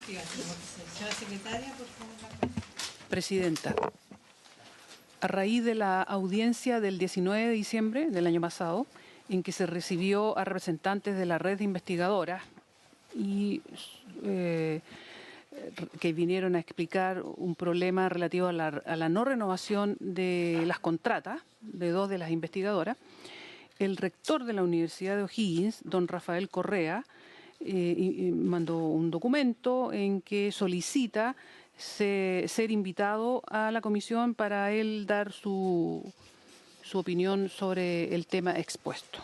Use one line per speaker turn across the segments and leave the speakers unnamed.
Señora secretaria, por favor.
Presidenta, a raíz de la audiencia del 19 de diciembre del año pasado, en que se recibió a representantes de la red de investigadoras y que vinieron a explicar un problema relativo a la no renovación de las contratas de dos de las investigadoras, el rector de la Universidad de O'Higgins, don Rafael Correa, mandó un documento en que solicita ser invitado a la comisión para él dar su opinión sobre el tema expuesto.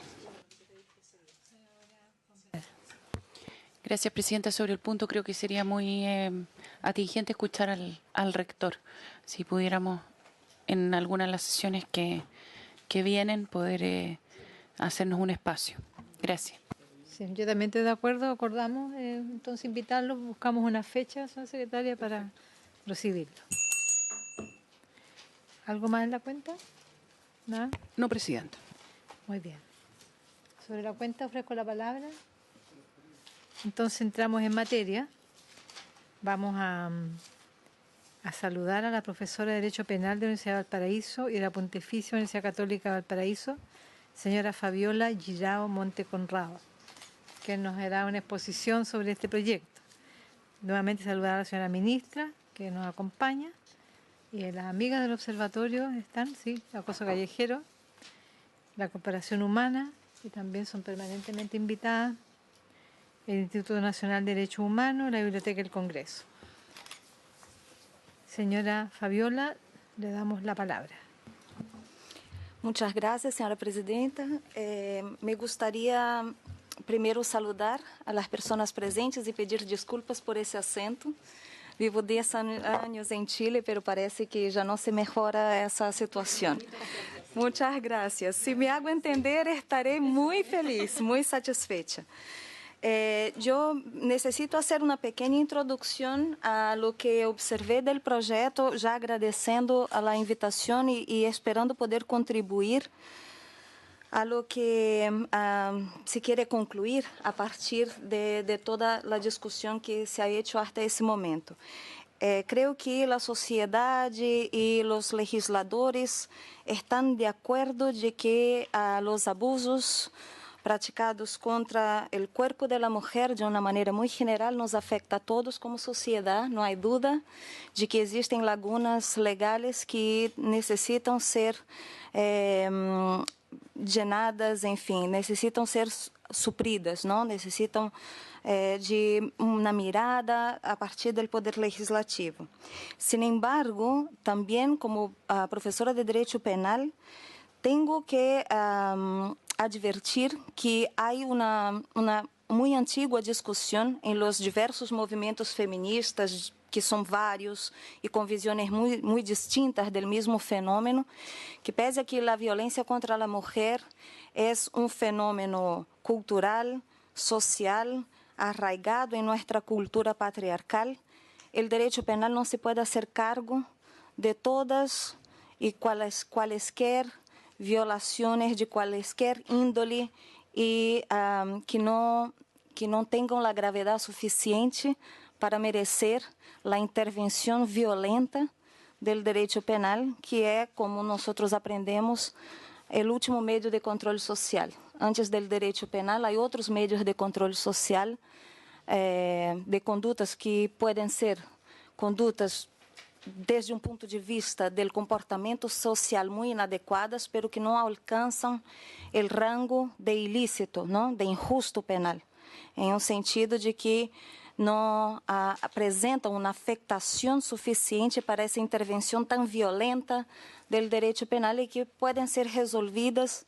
Gracias, Presidenta. Sobre el punto creo que sería muy atingente escuchar al rector. Si pudiéramos en alguna de las sesiones que vienen poder hacernos un espacio. Gracias.
Sí, yo también estoy de acuerdo, acordamos entonces invitarlo, buscamos una fecha, señora secretaria, para recibirlo. ¿Algo más en la cuenta? ¿Nada?
No, Presidenta.
Muy bien. Sobre la cuenta ofrezco la palabra. Entonces entramos en materia. Vamos a saludar a la profesora de Derecho Penal de la Universidad de Valparaíso y de la Pontificia Universidad Católica de Valparaíso, señora Fabiola Girao Monteconrado, que nos hará una exposición sobre este proyecto. Nuevamente saludar a la señora ministra, que nos acompaña, y a las amigas del observatorio están, sí, Acoso Callejero, la Cooperación Humana, y también son permanentemente invitadas, el Instituto Nacional de Derechos Humanos, la Biblioteca del Congreso. Señora Fabiola, le damos la palabra.
Muchas gracias, señora presidenta. Me gustaría primero saludar a las personas presentes y pedir disculpas por ese acento. Vivo 10 años en Chile, pero parece que ya no se mejora esa situación. Muchas gracias. Si me hago entender, estaré muy feliz, muy satisfecha. Yo necesito hacer una pequeña introducción a lo que observé del proyecto, ya agradeciendo a la invitación y esperando poder contribuir a lo que se quiere concluir a partir de toda la discusión que se ha hecho hasta ese momento. Creo que la sociedad y los legisladores están de acuerdo de que los abusos praticados contra el cuerpo de la mujer de una manera muy general nos afecta a todos como sociedad. No hay duda de que existen lagunas legales que necesitan ser llenadas, enfim, necessitam ser supridas, não? Necessitam de uma mirada a partir do poder legislativo. Sin embargo, também como professora de Direito Penal, tenho que advertir que há uma muito antiga discussão em los diversos movimentos feministas, que são vários e com visões muito distintas do mesmo fenômeno, que pese a que a violência contra a mulher é um fenômeno cultural, social, arraigado em nossa cultura patriarcal, o direito penal não se pode fazer cargo de todas e quaisquer violações de quaisquer índole e que não tenham a gravidade suficiente para merecer a intervenção violenta do direito penal, que é, como nós aprendemos, o último meio de controle social. Antes do direito penal, há outros meios de controle social, de condutas que podem ser condutas desde um ponto de vista do comportamento social muito inadequadas, pero que não alcançam o rango de ilícito, não, de injusto penal, em um sentido de que não apresentam uma afetação suficiente para essa intervenção tão violenta do direito penal e que podem ser resolvidas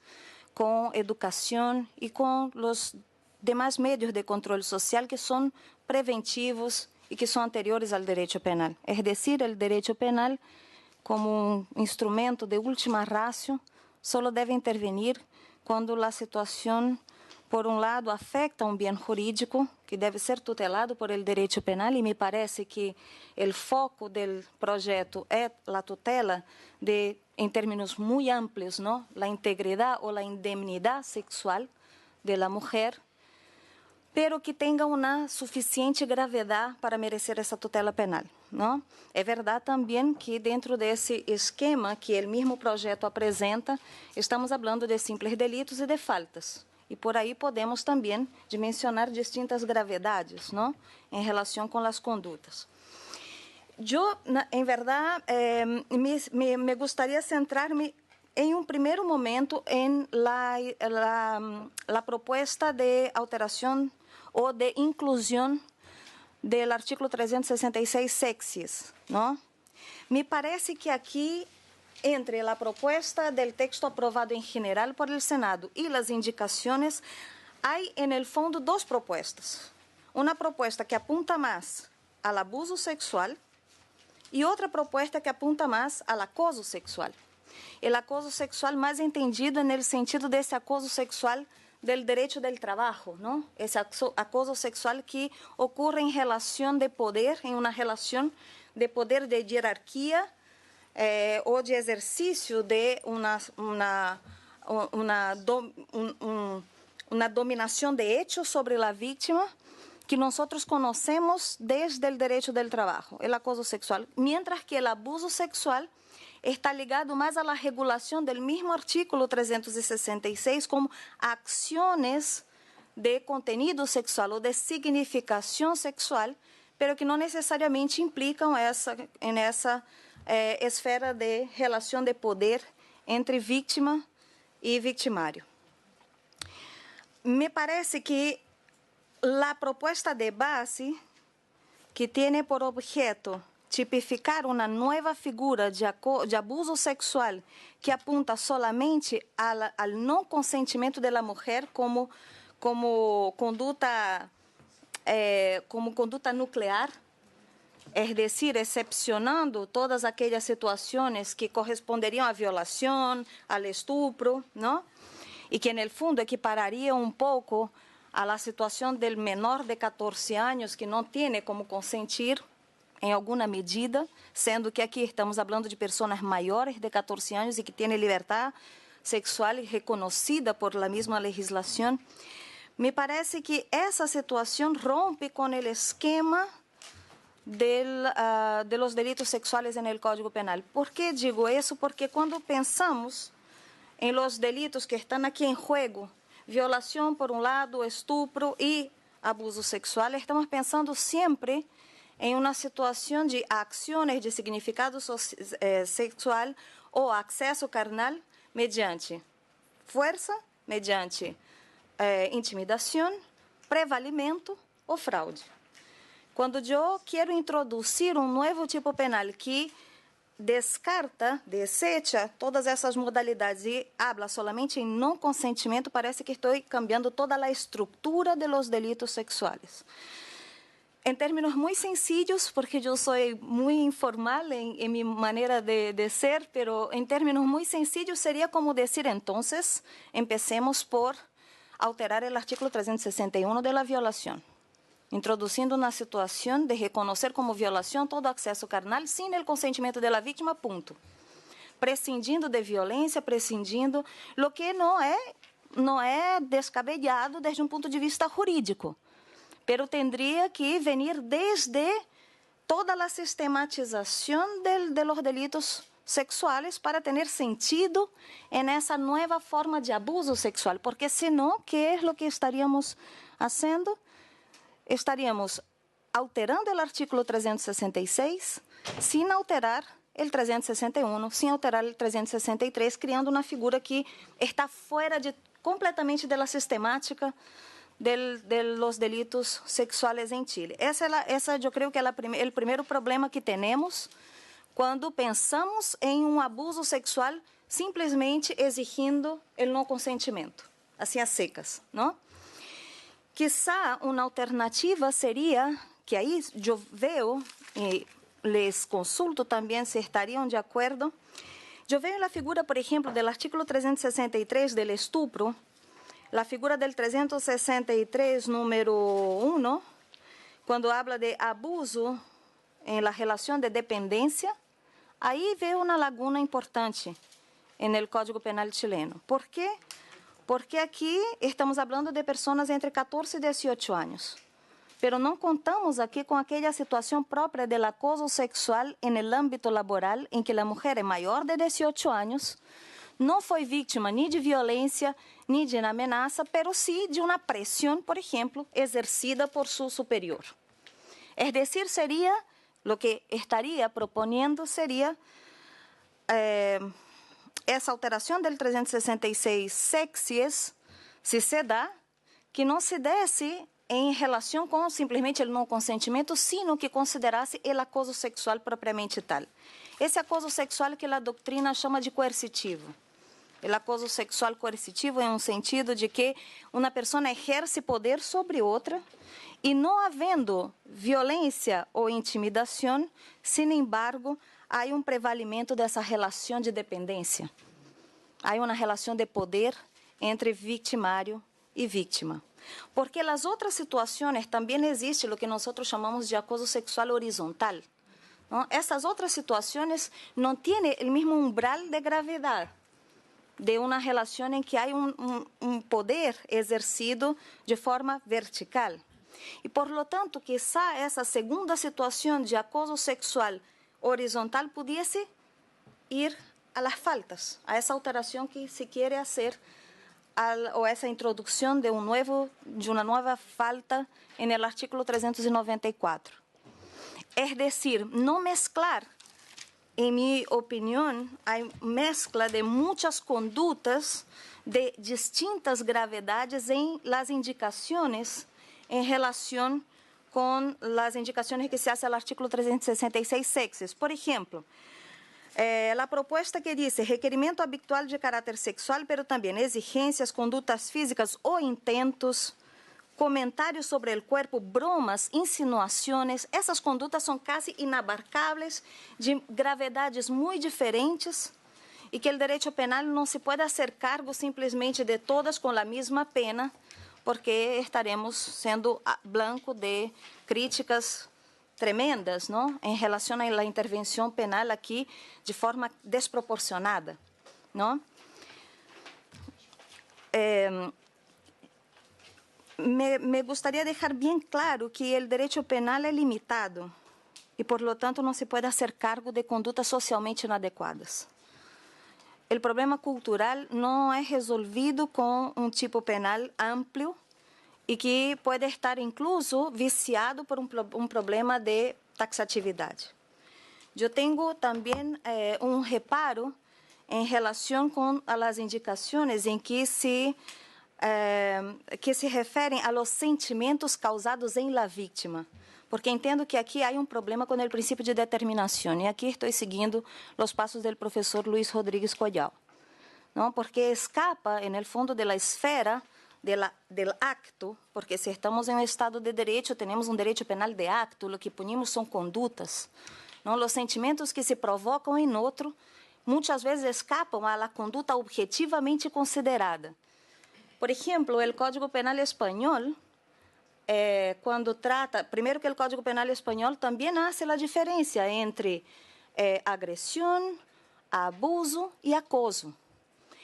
com educação e com os demais meios de controle social que são preventivos e que são anteriores ao direito penal. É decir, o direito penal, como um instrumento de última ratio, só deve intervenir quando a situação, por um lado, afeta um bem jurídico que deve ser tutelado por el direito penal, e me parece que o foco do projeto é a tutela de, em termos muito amplios, não, a integridade ou a indemnidade sexual de la mulher. pero que tenga uma suficiente gravidade para merecer essa tutela penal, não? É verdade também que dentro desse esquema que o mesmo projeto apresenta, estamos falando de simples delitos e de faltas. E por aí podemos também dimensionar distintas gravidades, não? Em relação com as condutas. Eu, em verdade, me gostaria de centrar-me em um primeiro momento em la propuesta de alteração ou de inclusão do artículo 366 sexis, não? Me parece que aqui, entre a proposta do texto aprovado em geral por el Senado e as indicações, há, en el fondo, duas propostas. Uma proposta que apunta mais ao abuso sexual e outra proposta que apunta mais ao acoso sexual. O acoso sexual mais entendido no sentido desse acoso sexual del direito del trabalho, não? Esse acoso sexual que ocorre em relação de poder, em uma relação de poder de hierarquia ou de exercício de uma dominação de hechos sobre a vítima que nós conhecemos desde o direito del trabalho, o acoso sexual, mientras que o abuso sexual está ligado mais à regulação do mesmo artículo 366 como ações de conteúdo sexual ou de significação sexual, pero que não necessariamente implicam nessa esfera de relação de poder entre vítima e victimário. Me parece que a proposta de base, que tem por objeto tipificar uma nova figura de abuso sexual que apunta solamente ao não consentimento da mulher como conduta nuclear, é decir, excepcionando todas aquelas situações que corresponderiam à violação, ao estupro, não? E que, no fundo, equipararia um pouco a situação do menor de 14 anos que não tem como consentir em alguma medida, sendo que aqui estamos falando de pessoas maiores de 14 anos e que têm liberdade sexual reconhecida por la mesma legislação. Me parece que essa situação rompe com o esquema de los delitos sexuales en el Código Penal. ¿Por qué digo eso? Porque cuando pensamos en los delitos que están aquí en juego, violación por un lado, estupro y abuso sexual, estamos pensando siempre em uma situação de ações de significado sexual ou acesso carnal mediante força, mediante intimidação, prevalimento ou fraude. Quando eu quero introduzir um novo tipo penal que desecha todas essas modalidades e habla solamente em não consentimento, parece que estou cambiando toda a estrutura de los delitos sexuales. Em termos muito sencillos, porque eu sou muito informal em minha maneira de ser, pero em termos muito sencillos seria como dizer, então, empecemos por alterar o artículo 361 da violação, introduzindo uma situação de reconhecer como violação todo acesso carnal sem o consentimento da vítima, ponto. Prescindindo de violência, prescindindo, o que não é descabellado desde um ponto de vista jurídico. Pero tendría que venir desde toda a sistematização de los delitos sexuales para ter sentido en essa nova forma de abuso sexual, porque senão, ¿qué es lo que estaríamos haciendo? Estaríamos alterando o artículo 366 sem alterar o 361, sem alterar o 363, criando uma figura que está fora completamente da sistemática de los delitos sexuales en Chile. Essa eu creio que é o primeiro problema que temos quando pensamos em um abuso sexual simplesmente exigindo o não consentimento, assim a secas, não? Quizá uma alternativa seria, que aí eu vejo, e les consulto também se estariam de acordo, eu vejo a figura, por exemplo, do artículo 363 do estupro, a figura del 363, número 1, quando habla de abuso em la relação de dependência, aí veo uma laguna importante no Código Penal chileno. ¿Por quê? Porque aqui estamos falando de pessoas entre 14 e 18 anos. Pero não contamos aqui com aquela situação própria do acoso sexual no âmbito laboral, em que a mulher é maior de 18 anos, não foi vítima nem de violência, nem de ameaça, pero sim de uma pressão, por exemplo, exercida por seu superior. É decir, seria, o que estaria propondo seria essa alteração do 366 sexes, se dá, que não se desse em relação com simplesmente o não consentimento, sino que considerasse o acoso sexual propriamente tal. Esse acoso sexual que a doutrina chama de coercitivo. O acoso sexual coercitivo é um sentido de que uma pessoa exerce poder sobre outra e não havendo violência ou intimidação, sin embargo, há um prevalimento dessa relação de dependência. Há uma relação de poder entre victimário e vítima. Porque nas outras situações também existe o que nós chamamos de acoso sexual horizontal. ¿No? Essas outras situações não têm o mesmo umbral de gravidade de uma relação em que há um poder exercido de forma vertical. E, por lo tanto, quizá essa segunda situação de acoso sexual horizontal pudesse ir a las faltas, a essa alteração que se quer fazer, ou essa introdução de uma nova falta no artículo 394. É decir, não mesclar. Em minha opinião, há mescla de muitas condutas de distintas gravidades em las indicações em relação com as indicações que se hace ao artículo 366 sexes. Por exemplo, a proposta que diz requerimento habitual de caráter sexual, pero também exigências, condutas físicas ou intentos, comentários sobre o corpo, bromas, insinuações, essas condutas são quase inabarcáveis, de gravidades muito diferentes, e que o direito penal não se pode fazer cargo simplesmente de todas com a mesma pena, porque estaremos sendo blanco de críticas tremendas, não? Em relação à intervenção penal aqui de forma desproporcionada, não? Me gostaria de deixar bem claro que o direito penal é limitado e, por lo tanto, não se pode fazer cargo de condutas socialmente inadequadas. O problema cultural não é resolvido com um tipo penal amplo e que pode estar incluso viciado por um problema de taxatividade. Eu tenho também um reparo em relação com as indicações em que se referem a los sentimentos causados em la vítima, porque entendo que aqui há um problema com o princípio de determinação, e aqui estou seguindo os passos do professor Luiz Rodrigues Collao, não? Porque escapa, no fundo, da esfera del acto, porque se estamos em um Estado de Direito, temos um direito penal de acto, o que punimos são condutas, não? Os sentimentos que se provocam em outro, muitas vezes escapam à conduta objetivamente considerada. Por exemplo, o Código Penal espanhol, quando trata, primeiro que o Código Penal espanhol também hace a diferença entre agressão, abuso e acoso.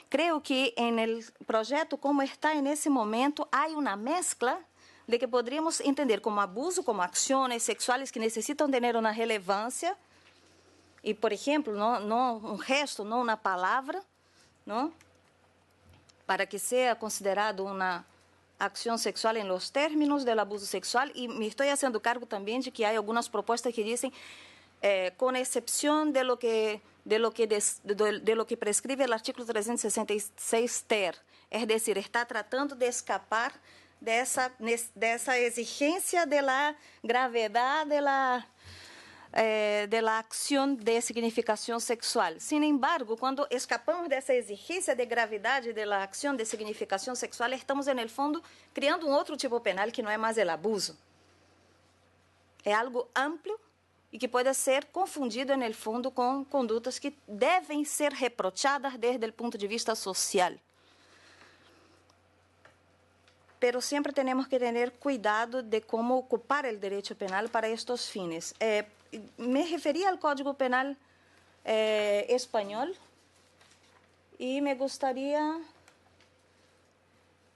Creio que no projeto, como está nesse momento, há uma mescla de que poderíamos entender como abuso, como ações sexuais que necessitam ter uma relevância, e, por exemplo, não um gesto, não uma palavra, não? Para que seja considerado uma ação sexual em los términos do abuso sexual, e me estou fazendo cargo também de que há algumas propostas que dizem com exceção de lo que prescribe o artículo 366 ter, é decir, está tratando de escapar dessa exigência da gravidade de la acción de significación sexual. Sin embargo, cuando escapamos de esa exigencia de gravedad de la acción de significación sexual, estamos, en el fondo, creando un otro tipo penal que no es más el abuso. É algo amplo e que pode ser confundido, en el fondo, com condutas que devem ser reprochadas desde o ponto de vista social. Pero sempre temos que ter cuidado de como ocupar o direito penal para estes fines. Me referia ao Código Penal espanhol e me gostaria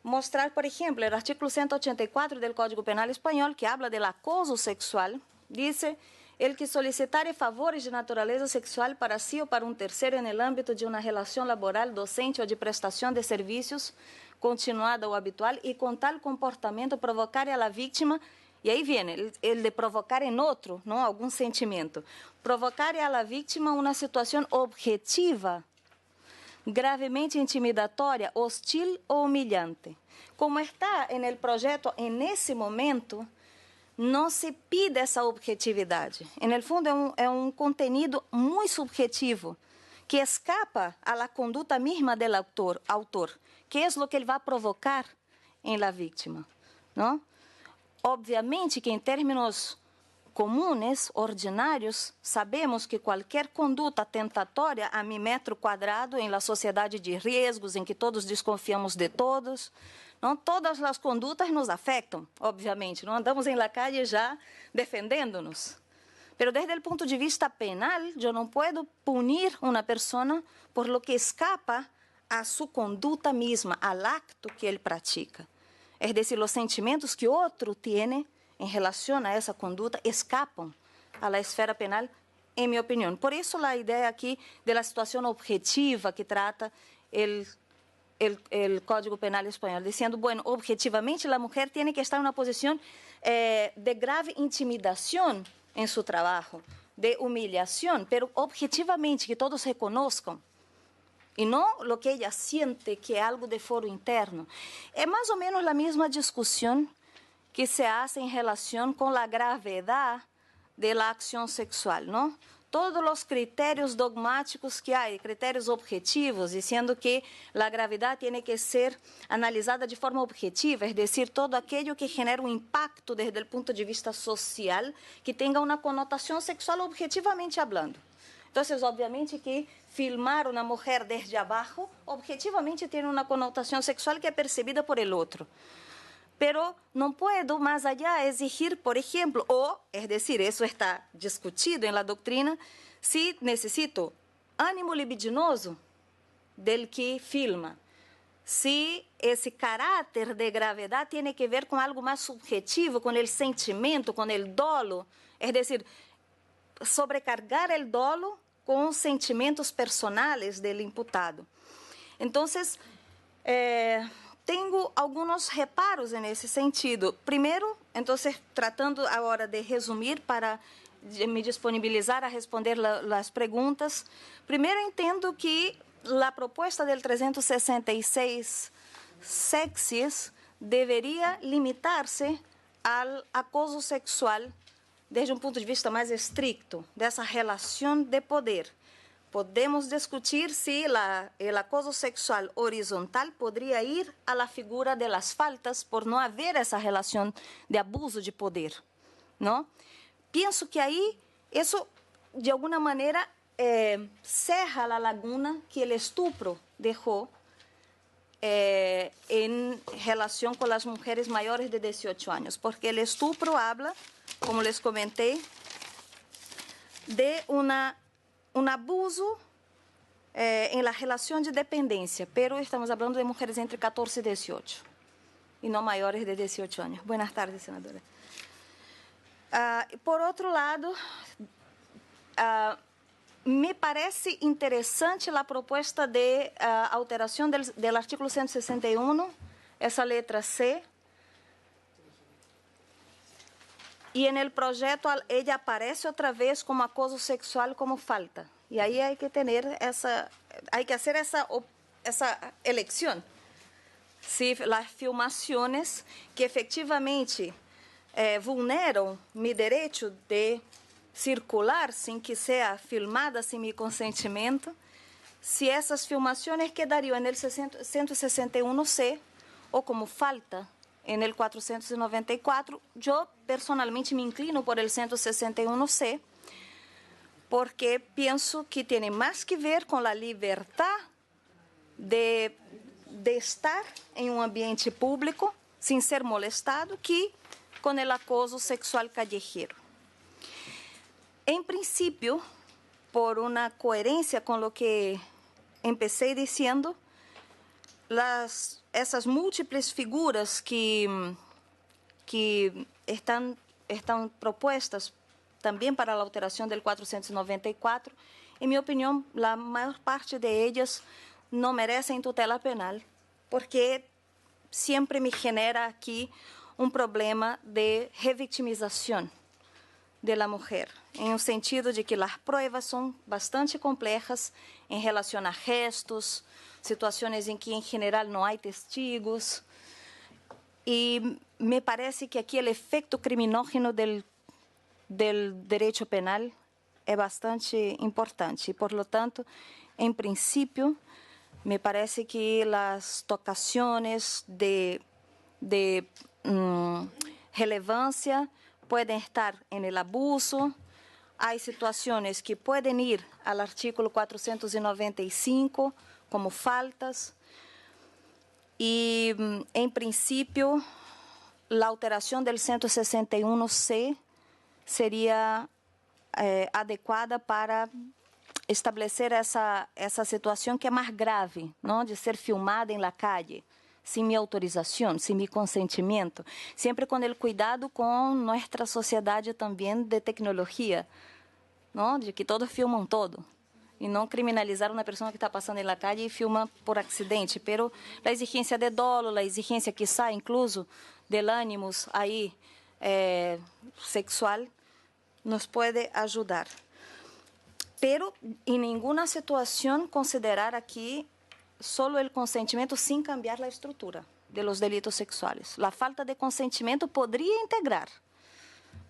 mostrar, por ejemplo, el artículo 184 del Código Penal Español, que habla del acoso sexual, dice: el que solicitare favores de naturaleza sexual para sí o para un tercero en el ámbito de una relación laboral, docente o de prestación de servicios continuada o habitual y con tal comportamiento provocare a la víctima, y ahí viene el de provocar en otro, ¿no?, algún sentimiento, provocare a la víctima una situación objetiva, gravemente intimidatória, hostil ou humilhante. Como está en el proyecto en ese momento, não se pide essa objetividade. En el fundo, é um contenido muito subjetivo, que escapa a la conduta misma del autor, que é o que ele vai provocar em la víctima, não? Obviamente que em termos comunes, ordinários, sabemos que qualquer conduta tentatória a mi metro quadrado em la sociedade de riesgos, em que todos desconfiamos de todos, não, todas as condutas nos afetam, obviamente. Não andamos em la calle já defendendo-nos. Pero desde o ponto de vista penal, eu não posso punir uma pessoa por lo que escapa a sua conduta mesma, al acto que ele pratica. É decir, os sentimentos que outro tem em relação a essa conduta escapam a la esfera penal, em minha opinião. Por isso, a ideia aqui da situação objetiva que trata el Código Penal Español, diciendo, bueno, objetivamente la mujer tiene que estar en una posición de grave intimidación en su trabajo, de humillación, pero objetivamente que todos reconozcan, y no lo que ella siente que es algo de foro interno. Es más o menos la misma discusión que se hace en relación con la gravedad de la acción sexual, ¿no? Todos os critérios dogmáticos que há, critérios objetivos, dizendo que a gravidade tem que ser analisada de forma objetiva, é decir, todo aquilo que genera um impacto desde o ponto de vista social, que tenha uma conotação sexual objetivamente falando. Então, obviamente que filmar uma mulher desde abaixo, objetivamente tem uma conotação sexual que é percebida por el outro. Pero não puedo más allá exigir, por ejemplo, o, es decir, eso está discutido en la doctrina, si necesito ánimo libidinoso del que filma, si esse caráter de gravedad tiene que ver con algo más subjetivo, con el sentimento, con el dolo, es decir, sobrecargar el dolo con sentimentos personales del imputado. Entonces, tenho alguns reparos nesse sentido. Primeiro, então, tratando agora de resumir para me disponibilizar a responder as perguntas. Primeiro, entendo que a proposta del 366 sexis deveria limitar-se ao acoso sexual desde um ponto de vista mais estricto, dessa relação de poder. Podemos discutir se o acoso sexual horizontal poderia ir a la figura de las faltas por não haver essa relação de abuso de poder, não? Penso que aí isso de alguma maneira cerra a laguna que o estupro deixou em relação com as mulheres maiores de 18 anos, porque o estupro habla, como les comentei, de um abuso em la relação de dependência, pero estamos falando de mulheres entre 14 e 18, e não maiores de 18 anos. Buenas tardes, senadora. Por outro lado, me parece interessante a proposta de alteração do artigo 161, essa letra C, e no projeto ela aparece outra vez como acoso sexual como falta. E aí há que ter fazer essa eleição. Se as filmações que efetivamente vulneram meu direito de circular sem que seja filmada sem meu consentimento, se essas filmações quedariam no 161C ou como falta en el 494, yo personalmente me inclino por el 161C, porque pienso que tiene más que ver con la libertad de estar en un ambiente público sin ser molestado que con el acoso sexual callejero. En principio, por una coherencia con lo que empecé diciendo, essas múltiples figuras que estão propostas também para a alteração do 494, em minha opinião, a maior parte de elas não merecem tutela penal, porque sempre me genera aqui problema de revitimização da mulher, em um sentido de que as provas são bastante complexas em relação a gestos, situações em que, em geral, não há testigos. E me parece que aqui o efeito criminógeno do direito penal é bastante importante. Por lo tanto, em princípio, me parece que as tocações de relevância podem estar no abuso. Há situações que podem ir ao artículo 495 como faltas. E, em princípio, a alteração do 161C seria adequada para estabelecer essa situação que é mais grave, não? De ser filmada em la calle, sem minha autorização, sem meu consentimento, sempre com o cuidado com nossa sociedade também de tecnologia, não? De que todos filmam todo. E não criminalizar uma pessoa que está passando na calle e filma por acidente, pero a exigência de dolo, a exigência quizá incluso del ânimos aí sexual nos pode ajudar. Pero em nenhuma situação considerar aqui solo o consentimento sem cambiar a estrutura de los delitos sexuales. A falta de consentimento poderia integrar,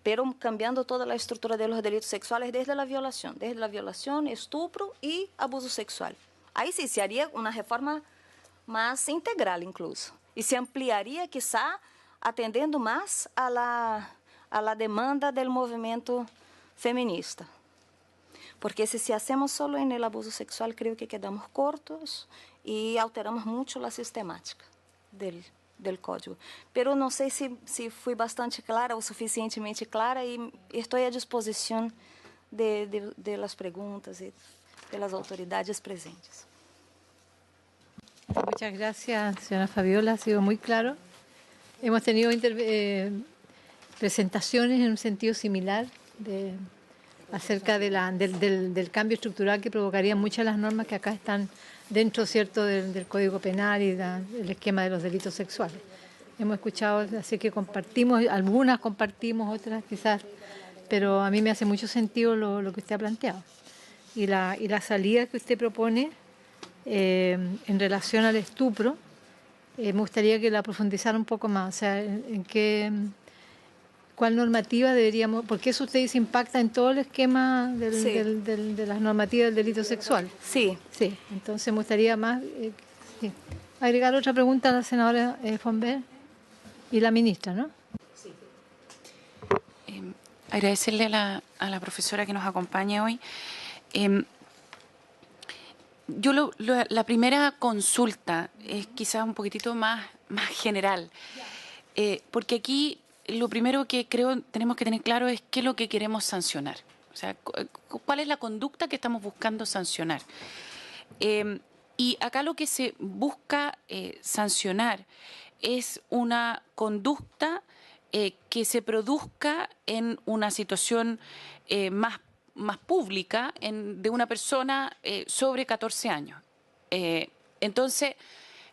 pero cambiando toda a estrutura de los delitos sexuales desde la violación, estupro y abuso sexual. Ahí sí se haría una reforma más integral incluso, y se ampliaría quizá atendiendo más a la demanda del movimiento feminista. Porque si hacemos solo en el abuso sexual, creo que quedamos cortos y alteramos mucho la sistemática del código. Pero não sei se fui bastante clara ou suficientemente clara e estou à disposição de las perguntas e das autoridades presentes.
Muchas gracias, señora Fabiola, ha sido muy claro. Hemos tenido presentaciones en un sentido similar acerca del cambio estructural que provocarían muchas de las normas que acá están dentro, ¿cierto?, del Código Penal y del esquema de los delitos sexuales. Hemos escuchado, así que compartimos, algunas compartimos, otras quizás, pero a mí me hace mucho sentido lo que usted ha planteado. Y la salida que usted propone en relación al estupro, me gustaría que la profundizara un poco más, o sea, ¿cuál normativa deberíamos...? Porque eso usted dice impacta en todo el esquema de las normativas del delito sexual.
Sí.
Sí, entonces me gustaría más... sí. Agregar otra pregunta a la senadora Fonver y la ministra, ¿no?
Sí. Agradecerle a la profesora que nos acompaña hoy. La primera consulta es quizás un poquitito más general, porque aquí... Lo primero que creo tenemos que tener claro es qué es lo que queremos sancionar. O sea, cuál es la conducta que estamos buscando sancionar. Y acá lo que se busca sancionar es una conducta que se produzca en una situación más pública de una persona sobre 14 años. Entonces,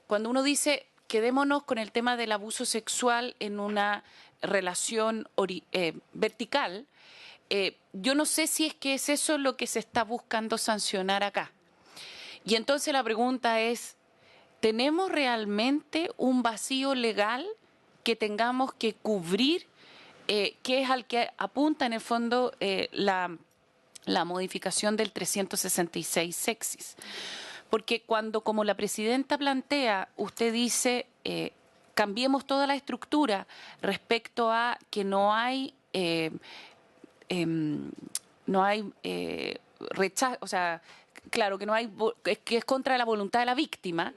cuando uno dice quedémonos con el tema del abuso sexual en una relación vertical, yo no sé si es que es eso lo que se está buscando sancionar acá. Y entonces la pregunta es, ¿tenemos realmente un vacío legal que tengamos que cubrir, que es al que apunta en el fondo la modificación del 366 sexis? Porque cuando, como la presidenta plantea, usted dice... cambiemos toda la estructura respecto a que no hay rechazo, o sea, claro, que no hay, que es contra la voluntad de la víctima.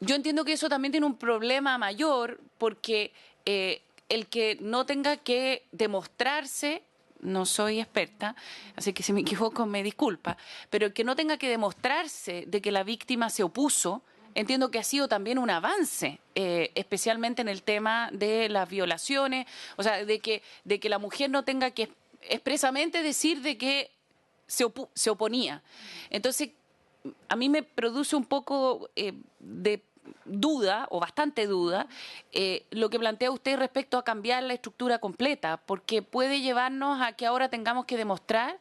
Yo entiendo que eso también tiene un problema mayor porque el que no tenga que demostrarse, no soy experta, así que si me equivoco me disculpa, pero el que no tenga que demostrarse de que la víctima se opuso, entiendo que ha sido también un avance, especialmente en el tema de las violaciones, o sea, de que la mujer no tenga que expresamente decir de que se oponía. Entonces, a mí me produce un poco de duda, o bastante duda, lo que plantea usted respecto a cambiar la estructura completa, porque puede llevarnos a que ahora tengamos que demostrar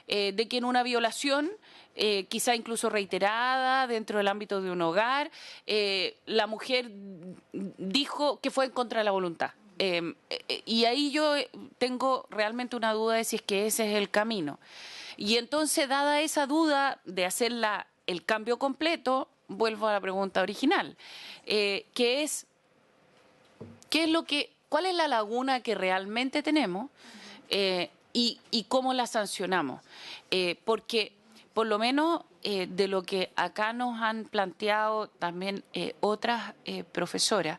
de que en una violación, quizá incluso reiterada dentro del ámbito de un hogar, la mujer dijo que fue en contra de la voluntad. Y ahí yo tengo realmente una duda de si es que ese es el camino. Y entonces, dada esa duda de hacer el cambio completo, vuelvo a la pregunta original, que es, ¿cuál es la laguna que realmente tenemos y cómo la sancionamos? Porque, por lo menos, de lo que acá nos han planteado también otras profesoras,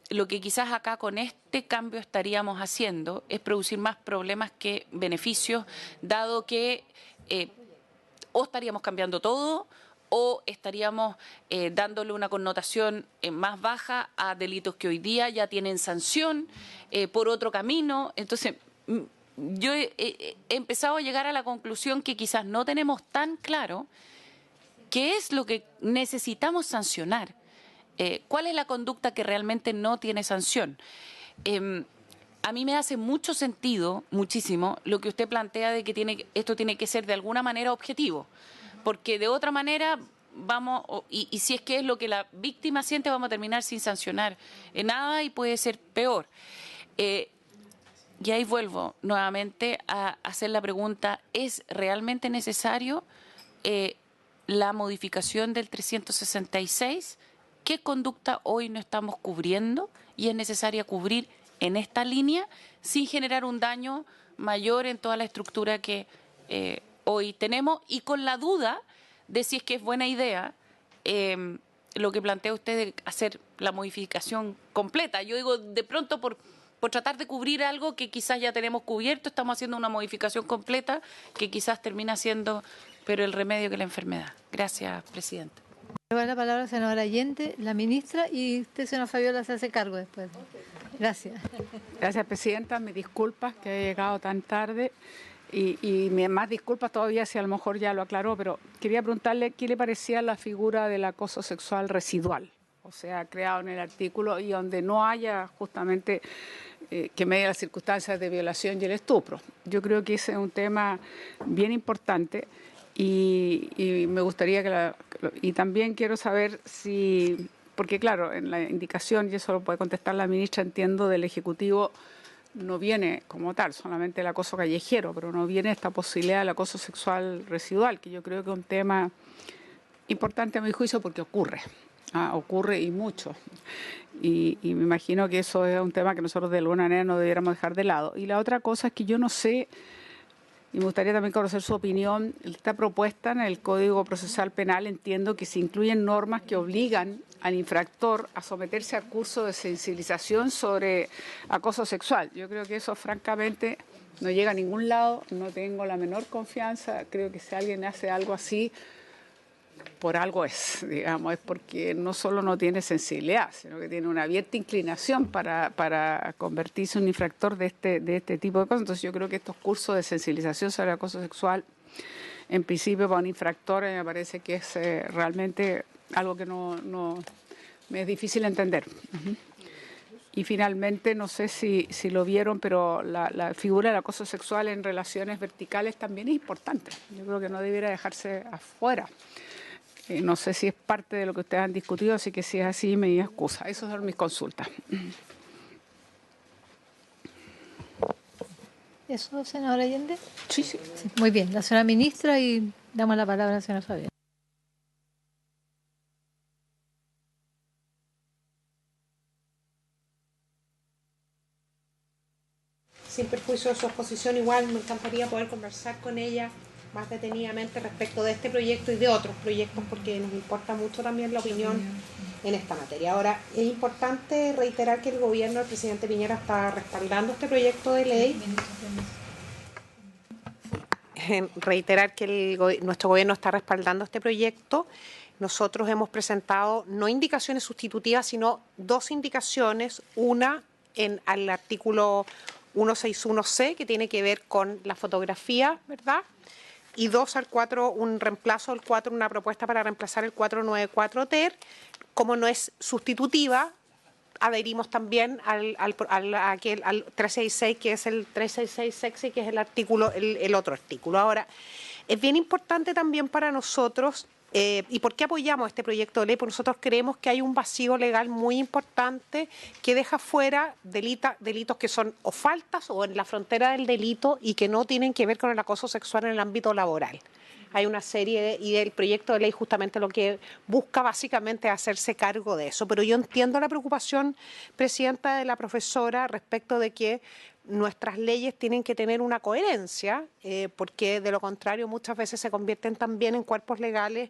lo que quizás acá con este cambio estaríamos haciendo es producir más problemas que beneficios, dado que o estaríamos cambiando todo o estaríamos dándole una connotación más baja a delitos que hoy día ya tienen sanción por otro camino. Entonces, yo he empezado a llegar a la conclusión que quizás no tenemos tan claro qué es lo que necesitamos sancionar. ¿Cuál es la conducta que realmente no tiene sanción? A mí me hace mucho sentido, muchísimo, lo que usted plantea de que esto tiene que ser de alguna manera objetivo, porque de otra manera y si es que es lo que la víctima siente, vamos a terminar sin sancionar nada y puede ser peor. Y ahí vuelvo nuevamente a hacer la pregunta, ¿es realmente necesario la modificación del 366? ¿Qué conducta hoy no estamos cubriendo y es necesaria cubrir en esta línea sin generar un daño mayor en toda la estructura que hoy tenemos? Y con la duda de si es que es buena idea lo que plantea usted de hacer la modificación completa. Yo digo, de pronto por tratar de cubrir algo que quizás ya tenemos cubierto, estamos haciendo una modificación completa que quizás termina siendo pero el remedio que la enfermedad. Gracias, Presidenta.
Lleva la palabra la senadora Allende, la ministra, y usted, señora Fabiola, se hace cargo después. Gracias.
Gracias, Presidenta. Me disculpas que haya llegado tan tarde y más disculpas todavía si a lo mejor ya lo aclaró, pero quería preguntarle qué le parecía la figura del acoso sexual residual, o sea, creado en el artículo y donde no haya justamente que medie las circunstancias de violación y el estupro. Yo creo que ese es un tema bien importante. Y me gustaría y también quiero saber si, porque claro, en la indicación, y eso lo puede contestar la ministra, entiendo, del Ejecutivo, no viene como tal, solamente el acoso callejero, pero no viene esta posibilidad del acoso sexual residual, que yo creo que es un tema importante a mi juicio porque ocurre y mucho. Y me imagino que eso es un tema que nosotros de alguna manera no debiéramos dejar de lado. Y la otra cosa es que yo no sé, y me gustaría también conocer su opinión, esta propuesta en el Código Procesal Penal, entiendo que se incluyen normas que obligan al infractor a someterse a curso de sensibilización sobre acoso sexual. Yo creo que eso francamente no llega a ningún lado, no tengo la menor confianza, creo que si alguien hace algo así, por algo es, digamos, es porque no solo no tiene sensibilidad, sino que tiene una abierta inclinación para convertirse en un infractor de este tipo de cosas. Entonces yo creo que estos cursos de sensibilización sobre el acoso sexual, en principio para un infractor, me parece que es realmente algo que no me es difícil entender. Y finalmente, no sé si lo vieron, pero la figura del acoso sexual en relaciones verticales también es importante. Yo creo que no debiera dejarse afuera. No sé si es parte de lo que ustedes han discutido, así que si es así, me excusa. Esas son mis consultas.
¿Eso, senadora Allende?
Sí.
Muy bien, la señora ministra y damos la palabra a la señora Fabiola.
Sin perjuicio de su exposición, igual me encantaría poder conversar con ella más detenidamente respecto de este proyecto y de otros proyectos, porque nos importa mucho también la opinión en esta materia. Ahora, es importante reiterar que el gobierno del presidente Piñera está respaldando este proyecto de ley. Reiterar que nuestro gobierno está respaldando este proyecto. nosotros hemos presentado no indicaciones sustitutivas, sino dos indicaciones, una al artículo 161C, que tiene que ver con la fotografía, ¿verdad? Y dos al 4, un reemplazo del 4, una propuesta para reemplazar el 494 ter. Como no es sustitutiva, adherimos también al 366, que es el 366 sexy, que es el artículo, el otro artículo. Ahora, es bien importante también para nosotros, ¿y por qué apoyamos este proyecto de ley? Porque nosotros creemos que hay un vacío legal muy importante que deja fuera delitos que son o faltas o en la frontera del delito y que no tienen que ver con el acoso sexual en el ámbito laboral. Hay una serie, y el proyecto de ley justamente lo que busca básicamente es hacerse cargo de eso. Pero yo entiendo la preocupación, Presidenta, de la profesora respecto de que nuestras leyes tienen que tener una coherencia, porque de lo contrario muchas veces se convierten también en cuerpos legales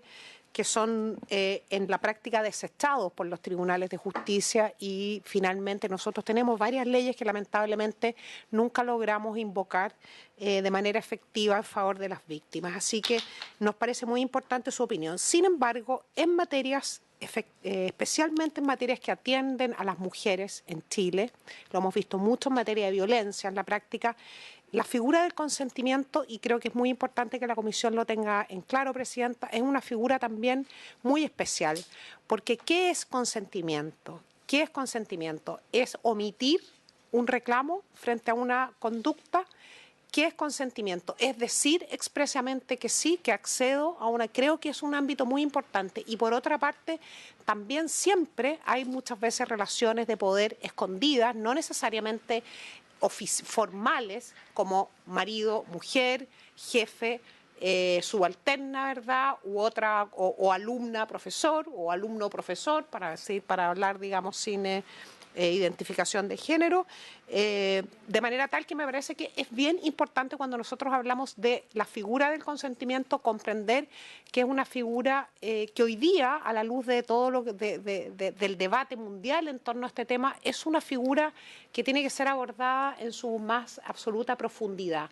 que son en la práctica desechados por los tribunales de justicia, y finalmente nosotros tenemos varias leyes que lamentablemente nunca logramos invocar de manera efectiva en favor de las víctimas. Así que nos parece muy importante su opinión. Sin embargo, en materias, especialmente en materias que atienden a las mujeres en Chile, lo hemos visto mucho en materia de violencia en la práctica, la figura del consentimiento, y creo que es muy importante que la Comisión lo tenga en claro, Presidenta, es una figura también muy especial, porque ¿qué es consentimiento? ¿Qué es consentimiento? Es omitir un reclamo frente a una conducta. ¿Qué es consentimiento? Es decir expresamente que sí, que accedo a una. Creo que es un ámbito muy importante. Y por otra parte, también siempre hay muchas veces relaciones de poder escondidas, no necesariamente formales, como marido, mujer, jefe, subalterna, ¿verdad? U otra, o alumna, profesor, o alumno, profesor, para hablar, digamos, sin identificación de género, de manera tal que me parece que es bien importante cuando nosotros hablamos de la figura del consentimiento comprender que es una figura que hoy día, a la luz de todo lo del debate mundial en torno a este tema, es una figura que tiene que ser abordada en su más absoluta profundidad.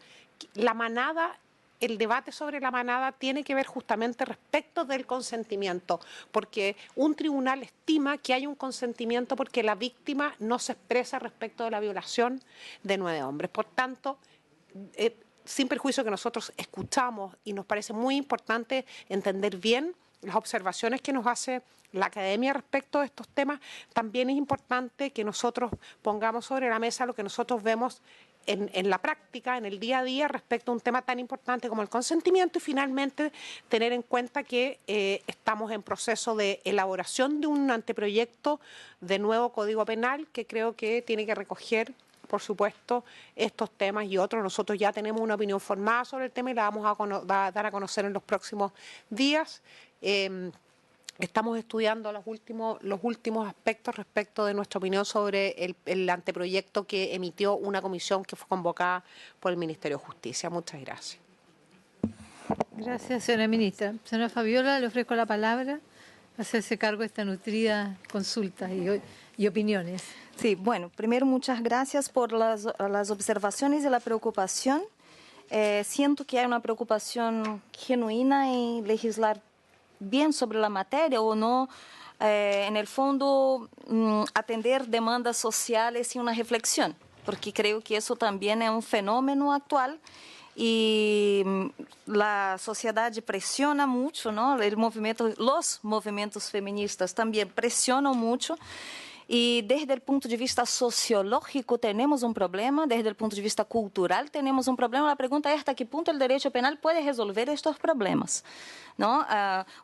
La manada, el debate sobre la manada tiene que ver justamente respecto del consentimiento, porque un tribunal estima que hay un consentimiento porque la víctima no se expresa respecto de la violación de 9 hombres. Por tanto, sin perjuicio que nosotros escuchamos y nos parece muy importante entender bien las observaciones que nos hace la academia respecto de estos temas, también es importante que nosotros pongamos sobre la mesa lo que nosotros vemos en la práctica, en el día a día, respecto a un tema tan importante como el consentimiento, y finalmente tener en cuenta que estamos en proceso de elaboración de un anteproyecto de nuevo Código Penal que creo que tiene que recoger, por supuesto, estos temas y otros. Nosotros ya tenemos una opinión formada sobre el tema y la vamos a dar a conocer en los próximos días. Estamos estudiando los últimos aspectos respecto de nuestra opinión sobre el anteproyecto que emitió una comisión que fue convocada por el Ministerio de Justicia. Muchas gracias.
Gracias, señora ministra. Señora Fabiola, le ofrezco la palabra para hacerse cargo de esta nutrida consulta y opiniones.
Sí, bueno, primero muchas gracias por las observaciones y la preocupación. Siento que hay una preocupación genuina en legislar bien sobre la materia o no, en el fondo, atender demandas sociales sin una reflexión, porque creo que eso también es un fenómeno actual y la sociedad presiona mucho, ¿no? Los movimientos feministas también presionan mucho. Y desde el punto de vista sociológico tenemos un problema, desde el punto de vista cultural tenemos un problema. La pregunta es hasta qué punto el derecho penal puede resolver estos problemas, ¿no?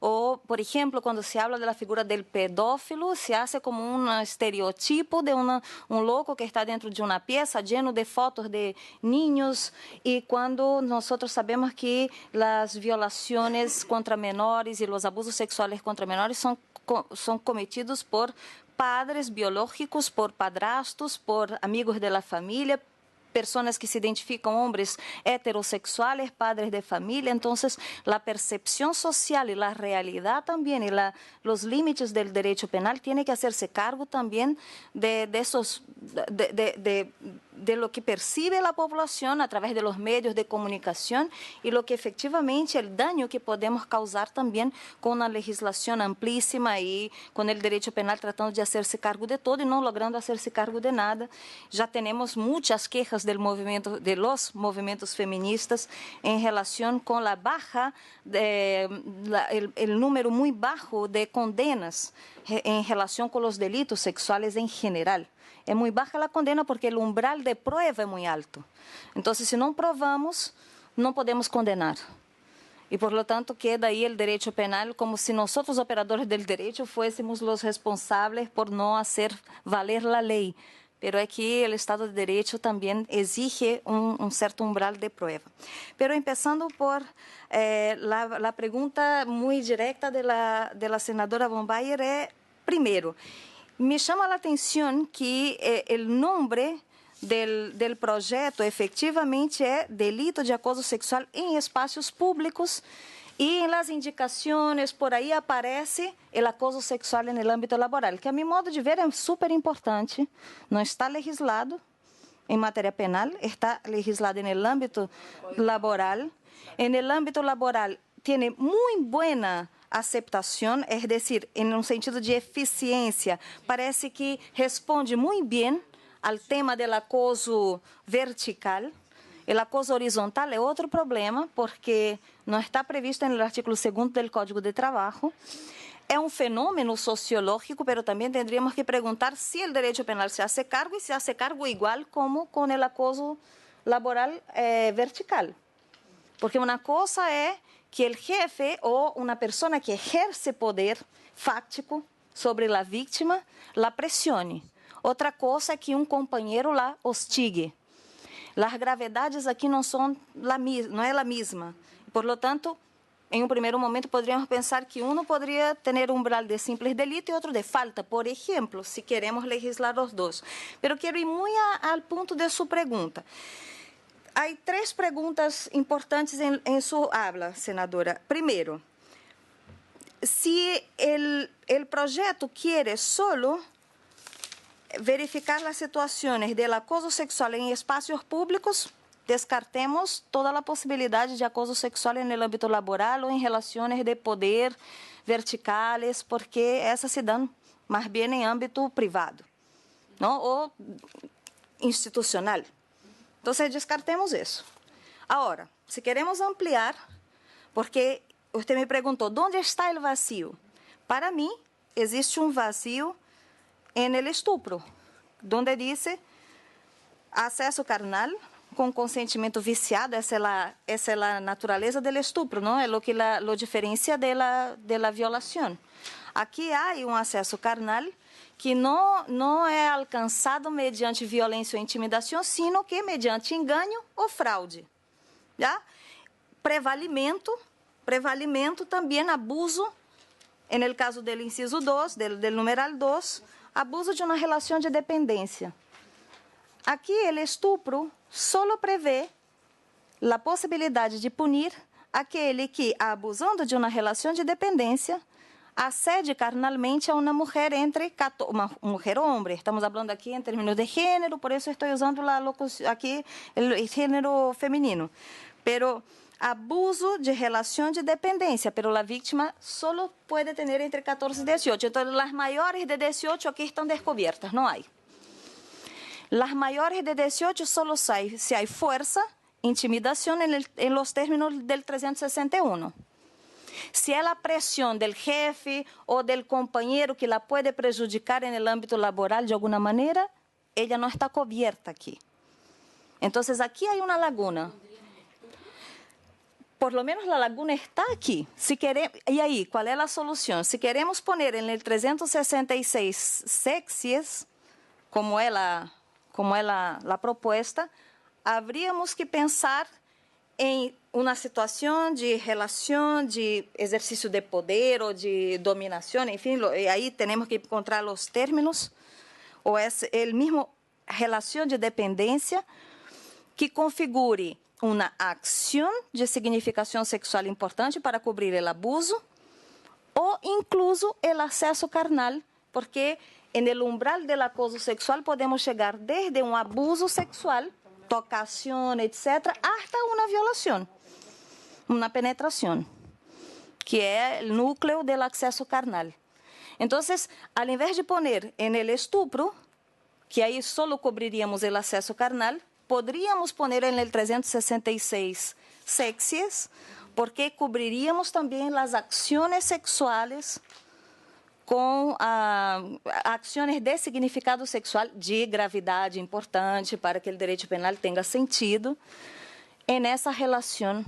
O, por ejemplo, cuando se habla de la figura del pedófilo, se hace como un estereotipo de un loco que está dentro de una pieza lleno de fotos de niños, y cuando nosotros sabemos que las violaciones contra menores y los abusos sexuales contra menores son cometidos por padres biológicos, por padrastros, por amigos de la familia, personas que se identifican hombres heterosexuales, padres de familia. Entonces, la percepción social y la realidad también y los límites del derecho penal tiene que hacerse cargo también de lo que percibe la población a través de los medios de comunicación y lo que efectivamente el daño que podemos causar también con una legislación amplísima y con el derecho penal tratando de hacerse cargo de todo y no logrando hacerse cargo de nada. Ya tenemos muchas quejas de los movimientos feministas en relación con la baja, el número muy bajo de condenas en relación con los delitos sexuales en general. É muito baixa a condena porque o umbral de prova é muito alto. Então, se não provamos, não podemos condenar. E, por lo tanto, queda aí o direito penal como se nós, os operadores do direito, fôssemos os responsáveis por não fazer valer a lei. Pero é que o Estado de Direito também exige certo umbral de prova. Pero, começando por a pergunta muito direta da senadora von Baer, é, primeiro, me chama a atenção que o nome del projeto efectivamente é delito de acoso sexual em espaços públicos e nas indicações por aí aparece o acoso sexual no âmbito laboral, que a meu modo de ver é super importante, não está legislado em matéria penal, está legislado no âmbito laboral. No âmbito laboral tem muito boa aceptação, é decir, em um sentido de eficiência, parece que responde muito bem ao tema do acoso vertical. O acoso horizontal é outro problema, porque não está previsto no artigo 2º do Código de Trabalho. É um fenômeno sociológico, mas também teríamos que perguntar se o direito penal se hace cargo e se hace cargo igual como com o acoso laboral vertical. Porque uma coisa é que o jefe ou uma pessoa que exerce poder fáctico sobre a vítima la pressione. Outra coisa é que um companheiro la hostigue. As gravidades aqui não é a mesma. Por lo tanto, em um primeiro momento, poderíamos pensar que um poderia ter um umbral de simples delito e outro de falta, por exemplo, se queremos legislar os dois. Mas quero ir muito ao ponto de sua pergunta. Há 3 perguntas importantes em sua fala, senadora. Primeiro, se o projeto quer solo verificar as situações de acoso sexual em espaços públicos, descartemos toda a possibilidade de acoso sexual no âmbito laboral ou em relações de poder verticais, porque essas se dão mais bem em âmbito privado, não? Ou institucional. Então, descartemos isso. Agora, se queremos ampliar, porque você me perguntou, onde está o vazio? Para mim, existe um vazio no estupro, onde diz acesso carnal com consentimento viciado, essa é a natureza do estupro, não? É o que lo diferencia de la violação. Aqui há um acesso carnal que não é alcançado mediante violência ou intimidação, sino que mediante engano ou fraude. Já? Prevalimento também abuso, no caso do inciso 2, do numeral 2, abuso de uma relação de dependência. Aqui, o estupro só prevê a possibilidade de punir aquele que, abusando de uma relação de dependência, acede carnalmente a uma mulher uma mulher ou homem. Estamos falando aqui em termos de gênero, por isso estou usando aqui o gênero feminino. Pero abuso de relação de dependência, pero a vítima só pode ter entre 14 e 18. Então, as maiores de 18 aqui estão descobertas, não há. As maiores de 18 só saem se há força, intimidação em los términos del 361. Se é a pressão do jefe ou do companheiro que la pode prejudicar no âmbito laboral de alguma maneira, ela não está coberta aqui. Então, aqui há uma laguna. Por lo menos a laguna está aqui. E aí, qual é a solução? Se queremos poner no 366 sexes, como é a proposta, haveríamos que pensar em uma situação de relação, de exercício de poder ou de dominação, enfim, e aí temos que encontrar os términos, ou é o mesmo relação de dependência que configure uma ação de significação sexual importante para cobrir o abuso ou incluso o acesso carnal, porque en el umbral del acoso sexual podemos llegar desde un abuso sexual, tocación, etc., hasta una violación, una penetración, que es el núcleo del acceso carnal. Entonces, al invés de poner en el estupro, que ahí solo cubriríamos el acceso carnal, podríamos poner en el 366 sexies, porque cubriríamos también las acciones sexuales com ações de significado sexual de gravidade importante para que o direito penal tenha sentido nessa relação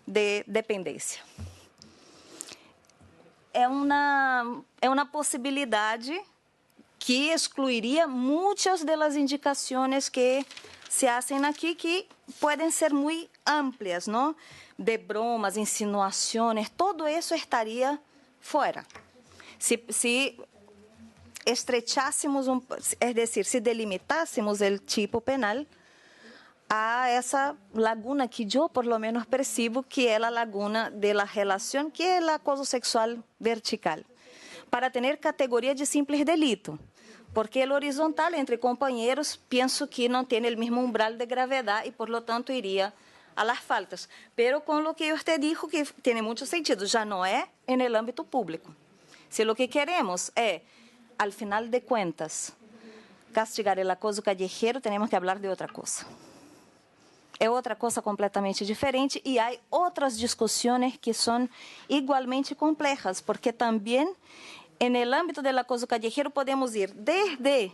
de dependência. É uma possibilidade que excluiria muitas das indicações que se hacen aqui, que podem ser muito amplias, não? De bromas, insinuações, todo isso estaria fora. Se estrechássemos, es decir, se delimitássemos o tipo penal a essa laguna que eu, por lo menos, percebo que é a laguna de la relação, que é o acoso sexual vertical, para ter categoria de simples delito, porque o horizontal entre companheiros, penso que não tem o mesmo umbral de gravidade e, por lo tanto, iria a las faltas. Pero com o que você disse, que tem muito sentido, já não é no âmbito público. Se o que queremos é, al final de cuentas, castigar o acoso callejero, temos que falar de outra coisa. É outra coisa completamente diferente e há outras discussões que são igualmente complexas, porque também, no âmbito do acoso callejero, podemos ir desde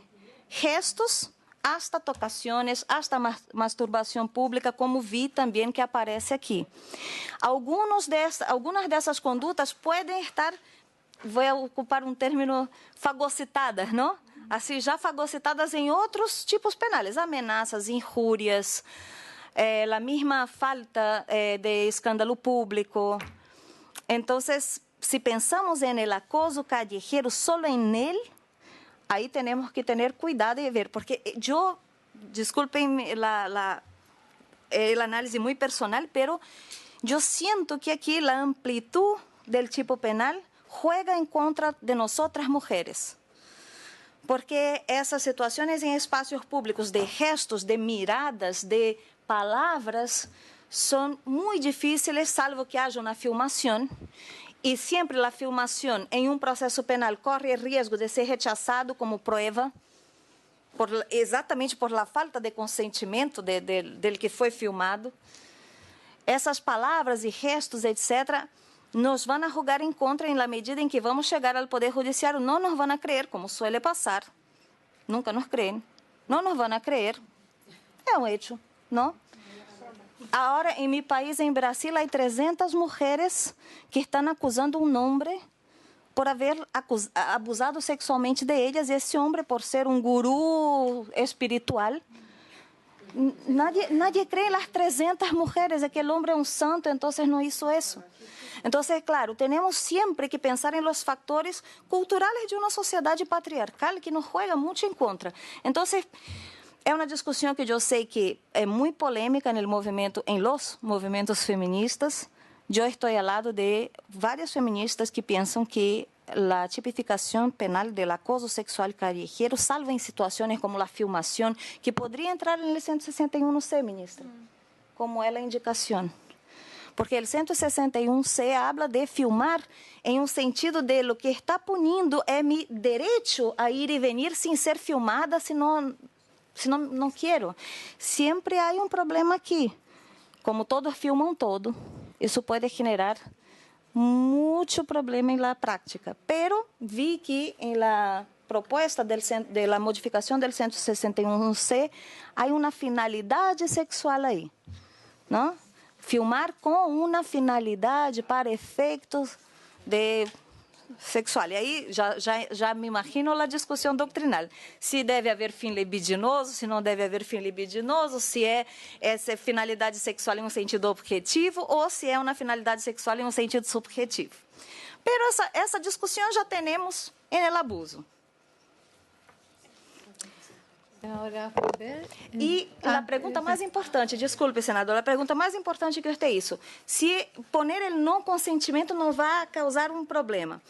gestos hasta tocações, hasta masturbação pública, como vi também que aparece aqui. Algumas dessas condutas podem estar, vou ocupar um termo, fagocitadas, não? Assim, já fagocitadas em outros tipos penais, ameaças, injúrias, a mesma falta de escândalo público. Então, se pensamos em el acoso callejero solo em ele, aí temos que ter cuidado e ver, porque eu, desculpem a análise muito personal, pero eu sinto que aqui a amplitude do tipo penal juega en contra de nosotras mujeres, porque essas situações em espaços públicos de gestos, de miradas, de palavras, são muito difíceis, salvo que haja uma filmação, e sempre a filmação em um processo penal corre o risco de ser rechazado como prova, exatamente por la falta de consentimento del que foi filmado. Essas palavras e gestos, etc., nos vão a jogar em contra em la medida em que vamos chegar ao Poder Judiciário. Não nos vão a crer, como suele passar. Nunca nos creem. Não nos vão a crer. É um hecho, não? Agora, em meu país, em Brasil, há 300 mulheres que estão acusando um homem por haver abusado sexualmente de elas. E esse homem, por ser um gurú espiritual, nadie cree las 300 mujeres de que el hombre es un santo, entonces no hizo eso. Entonces, claro, tenemos siempre que pensar en los factores culturales de una sociedad patriarcal que nos juega mucho en contra. Entonces, é uma discussão que eu sei que é muito polêmica no movimento, em los movimentos feministas. Eu estou ao lado de várias feministas que pensam que a tipificação penal do acoso sexual callejero, salvo em situações como a filmação, que poderia entrar no 161C, ministra, como é a indicação. Porque o 161C habla de filmar em um sentido de lo que está punindo é meu direito a ir e venir sem ser filmada, senão não quero. Sempre há um problema aqui. Como todos filmam todo, isso pode generar muito problema na prática. Pero vi que na proposta de la modificação do 161C há uma finalidade sexual aí, não? Filmar com uma finalidade para efeitos de sexual. E aí já me imagino a discussão doutrinal. Se deve haver fim libidinoso, se não deve haver fim libidinoso, se é essa finalidade sexual em um sentido objetivo ou se é uma finalidade sexual em um sentido subjetivo. Pero essa discussão já temos no abuso. E a pergunta mais importante, desculpe, senadora, a pergunta mais importante que eu tenho é isso. Se poner o não consentimento não vai causar um problema.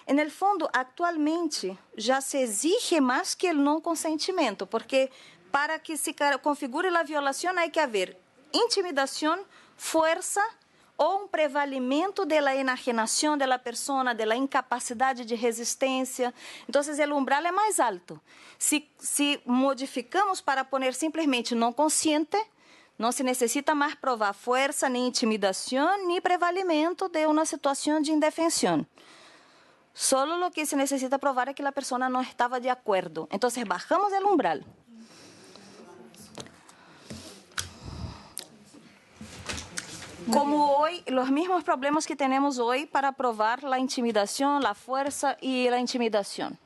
En el fondo, actualmente, ya se exige más que el no consentimiento, porque para que se configure la violación hay que haber intimidación, fuerza o un prevalimento de la enajenación de la persona, de la incapacidad de resistencia. Entonces, el umbral es más alto. Si modificamos para poner simplesmente no consciente, no se necesita más probar fuerza, ni intimidación, ni prevalimento de una situación de indefensión. Solo lo que se necesita probar es que la persona no estaba de acuerdo. Entonces, bajamos el umbral. Como hoy, los mismos problemas que tenemos hoy para probar la intimidación, la fuerza y la intimidación.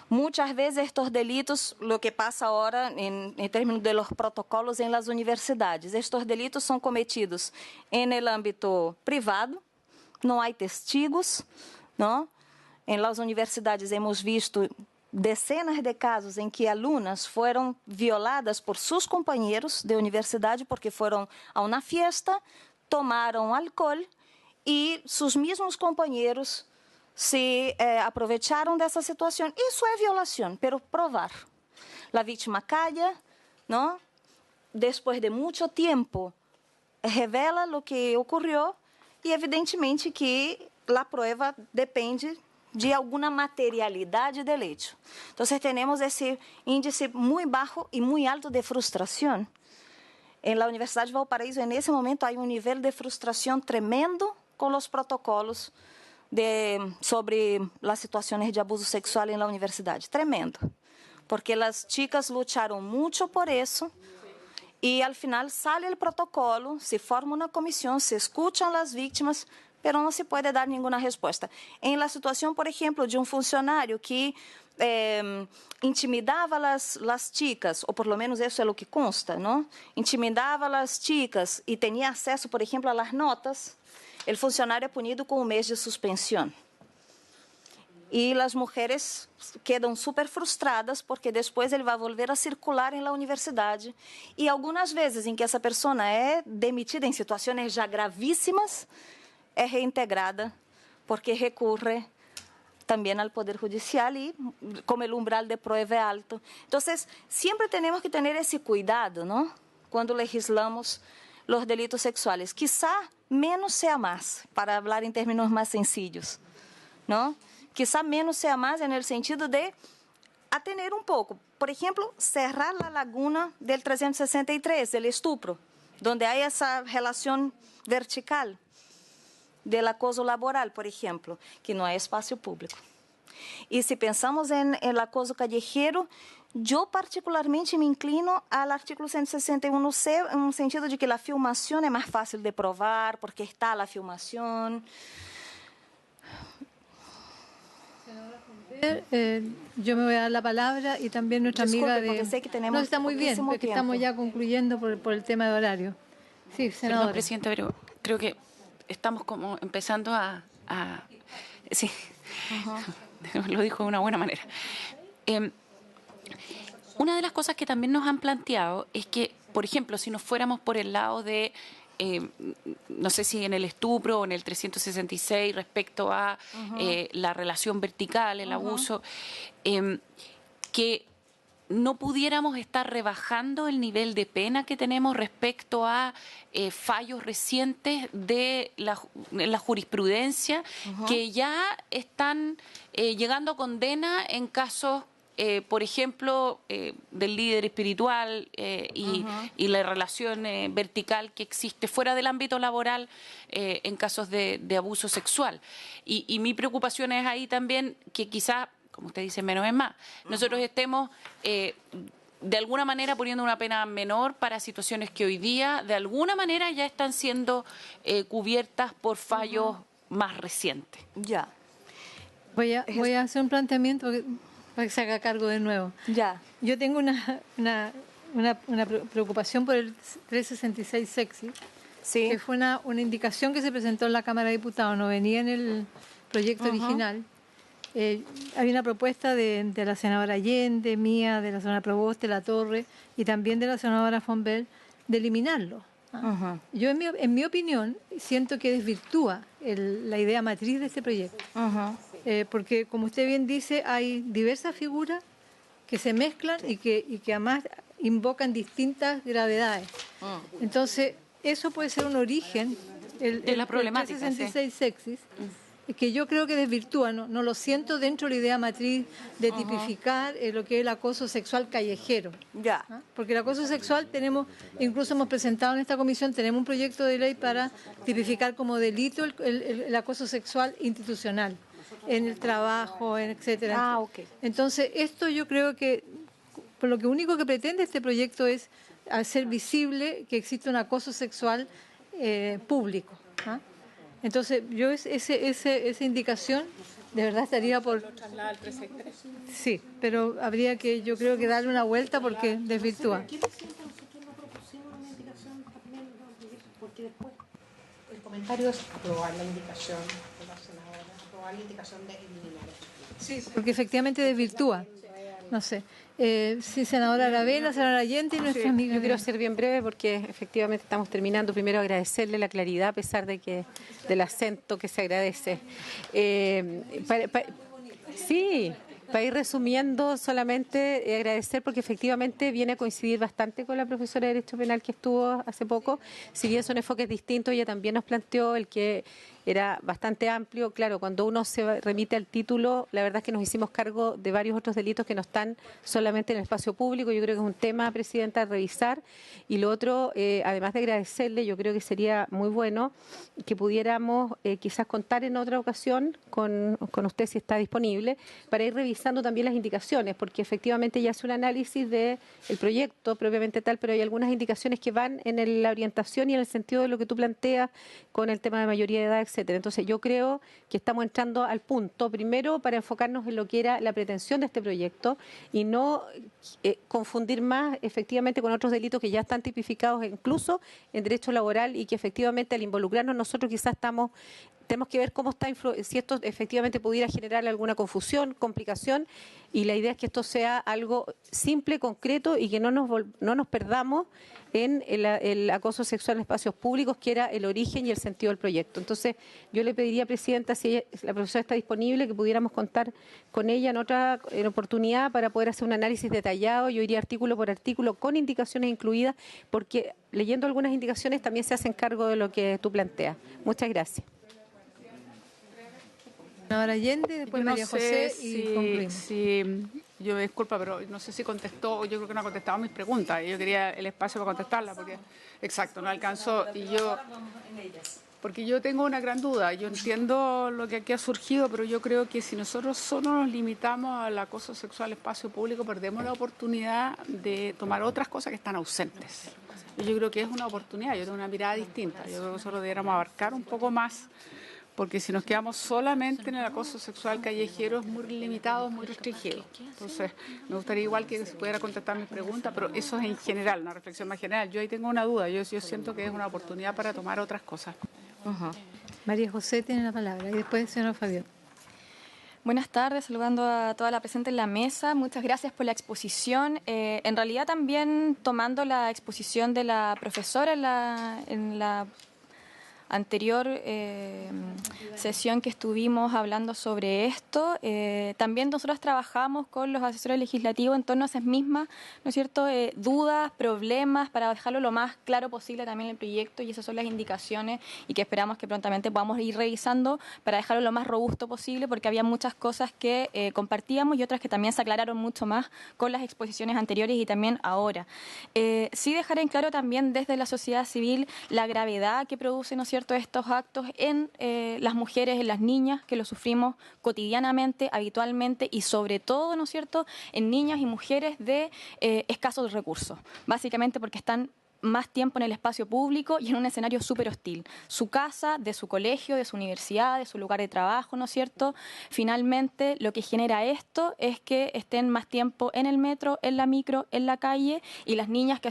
Muchas veces estos delitos, lo que pasa ahora en términos de los protocolos en las universidades, estos delitos son cometidos en el ámbito privado, no hay testigos, ¿no? En las universidades hemos visto decenas de casos em que alunas foram violadas por seus companheiros de universidade porque foram a uma fiesta, tomaram álcool e seus mesmos companheiros se aprovecharam dessa situação. Isso é violação, pero provar. A vítima calla, não? Depois de muito tempo, revela o que ocorreu e evidentemente que a prova depende de alguma materialidade del hecho. Entonces tenemos ese índice muy bajo y muy alto de frustración. En la Universidad de Valparaíso, en ese momento, hay un nivel de frustración tremendo con los protocolos sobre las situaciones de abuso sexual en la universidad. Tremendo. Porque las chicas lucharon mucho por eso y al final sale el protocolo, se forma una comisión, se escuchan las víctimas, pero no se puede dar ninguna respuesta. En la situación, por ejemplo, de un funcionario que intimidava las chicas, o por lo menos eso es lo que consta, ¿no? Intimidava a las chicas y tenía acceso, por ejemplo, a las notas, el funcionario es punido con 1 mes de suspensión. Y las mujeres quedan súper frustradas porque después él va a volver a circular en la universidad. Y algunas veces en que esa persona es demitida en situaciones ya gravísimas, es reintegrada porque recurre también al Poder Judicial y como el umbral de prueba es alto. Entonces, siempre tenemos que tener ese cuidado, ¿no? Cuando legislamos los delitos sexuales. Quizá menos sea más, para hablar en términos más sencillos, ¿no? Quizá menos sea más en el sentido de atener un poco. Por ejemplo, cerrar la laguna del 363, del estupro, donde hay esa relación vertical del acoso laboral, por ejemplo, que no es espacio público. Y si pensamos en el acoso callejero, yo particularmente me inclino al artículo 161C en un sentido de que la filmación es más fácil de probar porque está la filmación.
Yo me voy a dar la palabra y también nuestra
Disculpe,
amiga
porque sé que tenemos
no, está muy bien, porque
tiempo.
estamos ya concluyendo por el tema de horario. Sí, senadora.
Perdón, presidente, pero creo que estamos como empezando sí, lo dijo de una buena manera. Una de las cosas que también nos han planteado es que, por ejemplo, si nos fuéramos por el lado de, no sé si en el estupro o en el 366 respecto a la relación vertical, el abuso, que no pudiéramos estar rebajando el nivel de pena que tenemos respecto a fallos recientes de la jurisprudencia que ya están llegando a condena en casos, por ejemplo, del líder espiritual y la relación vertical que existe fuera del ámbito laboral en casos de abuso sexual. Y mi preocupación es ahí también que quizás, como usted dice, menos es más. Nosotros estemos de alguna manera poniendo una pena menor para situaciones que hoy día de alguna manera ya están siendo cubiertas por fallos más recientes.
Ya.
Voy a hacer un planteamiento para que se haga cargo de nuevo.
Ya.
Yo tengo una preocupación por el 366 sexy,
Sí.
que fue una indicación que se presentó en la Cámara de Diputados, no venía en el proyecto original. Había una propuesta de la senadora Allende, mía, de la senadora Proboste, La Torre y también de la senadora Fonbel de eliminarlo. Yo, en mi opinión, siento que desvirtúa la idea matriz de este proyecto. porque como usted bien dice, hay diversas figuras que se mezclan y que además invocan distintas gravedades. Entonces, eso puede ser un origen,
de la problemática,
el 366 sexis, que yo creo que desvirtúa, no lo siento dentro de la idea matriz de tipificar lo que es el acoso sexual callejero.
Ya.
¿Ah? Porque el acoso sexual incluso hemos presentado en esta comisión, tenemos un proyecto de ley para tipificar como delito el acoso sexual institucional, en el trabajo, etcétera.
Ok.
Entonces, esto yo creo que por lo que único que pretende este proyecto es hacer visible que existe un acoso sexual público. ¿Ah? Entonces, yo esa indicación de verdad estaría por... Sí, pero habría que, yo creo que darle una vuelta porque desvirtúa.
¿Qué me siento nosotros no propusimos una indicación también? Porque después el comentario es aprobar la indicación de la senadora, aprobar la indicación de eliminar esto.
Sí, porque efectivamente desvirtúa. No sé. Sí, senadora Aravena, senadora Allende y nuestra amiga.
Yo quiero ser bien breve porque efectivamente estamos terminando. Primero agradecerle la claridad a pesar de que del acento que se agradece. Sí, para ir resumiendo solamente agradecer porque efectivamente viene a coincidir bastante con la profesora de Derecho Penal que estuvo hace poco. Si bien son enfoques distintos, ella también nos planteó el que era bastante amplio. Claro, cuando uno se remite al título, la verdad es que nos hicimos cargo de varios otros delitos que no están solamente en el espacio público. Yo creo que es un tema, Presidenta, a revisar. Y lo otro, además de agradecerle, yo creo que sería muy bueno que pudiéramos quizás contar en otra ocasión con usted si está disponible, para ir revisando también las indicaciones, porque efectivamente ya hace un análisis del proyecto propiamente tal, pero hay algunas indicaciones que van en la orientación y en el sentido de lo que tú planteas con el tema de mayoría de edad, etcétera. Entonces yo creo que estamos entrando al punto, primero, para enfocarnos en lo que era la pretensión de este proyecto y no confundir más efectivamente con otros delitos que ya están tipificados incluso en derecho laboral y que efectivamente al involucrarnos nosotros quizás tenemos que ver cómo está, si esto efectivamente pudiera generar alguna confusión, complicación, y la idea es que esto sea algo simple, concreto y que no nos perdamos en el acoso sexual en espacios públicos, que era el origen y el sentido del proyecto. Entonces, yo le pediría, Presidenta, si la profesora está disponible, que pudiéramos contar con ella en oportunidad para poder hacer un análisis detallado. Yo iría artículo por artículo con indicaciones incluidas, porque leyendo algunas indicaciones también se hacen cargo de lo que tú planteas. Muchas gracias.
Senadora Allende, después María José y concluimos.
Sí, yo me disculpa, pero no sé si contestó, yo creo que no ha contestado mis preguntas. Yo quería el espacio para contestarlas, porque, exacto, no alcanzó. Porque yo tengo una gran duda. Yo entiendo lo que aquí ha surgido, pero yo creo que si nosotros solo nos limitamos al acoso sexual en espacio público, perdemos la oportunidad de tomar otras cosas que están ausentes. Yo creo que es una oportunidad, yo tengo una mirada distinta. Yo creo que nosotros deberíamos abarcar un poco más, porque si nos quedamos solamente en el acoso sexual callejero es muy limitado, muy restringido. Entonces, me gustaría igual que se pudiera contestar mis preguntas, pero eso es en general, una reflexión más general. Yo ahí tengo una duda, yo siento que es una oportunidad para tomar otras cosas.
María José tiene la palabra y después el señor Fabio.
Buenas tardes, saludando a toda la presente en la mesa. Muchas gracias por la exposición. En realidad también tomando la exposición de la profesora en la anterior sesión que estuvimos hablando sobre esto, también nosotros trabajamos con los asesores legislativos en torno a esas mismas, ¿no es cierto?, dudas, problemas, para dejarlo lo más claro posible también en el proyecto, y esas son las indicaciones y que esperamos que prontamente podamos ir revisando para dejarlo lo más robusto posible, porque había muchas cosas que compartíamos y otras que también se aclararon mucho más con las exposiciones anteriores y también ahora. Sí dejar en claro también desde la sociedad civil la gravedad que produce, ¿no es cierto?, estos actos en las mujeres, en las niñas, que lo sufrimos cotidianamente, habitualmente y sobre todo, ¿no es cierto?, en niñas y mujeres de escasos recursos, básicamente porque están más tiempo en el espacio público y en un escenario súper hostil. Su casa, de su colegio, de su universidad, de su lugar de trabajo, ¿no es cierto? Finalmente, lo que genera esto es que estén más tiempo en el metro, en la micro, en la calle, y las niñas que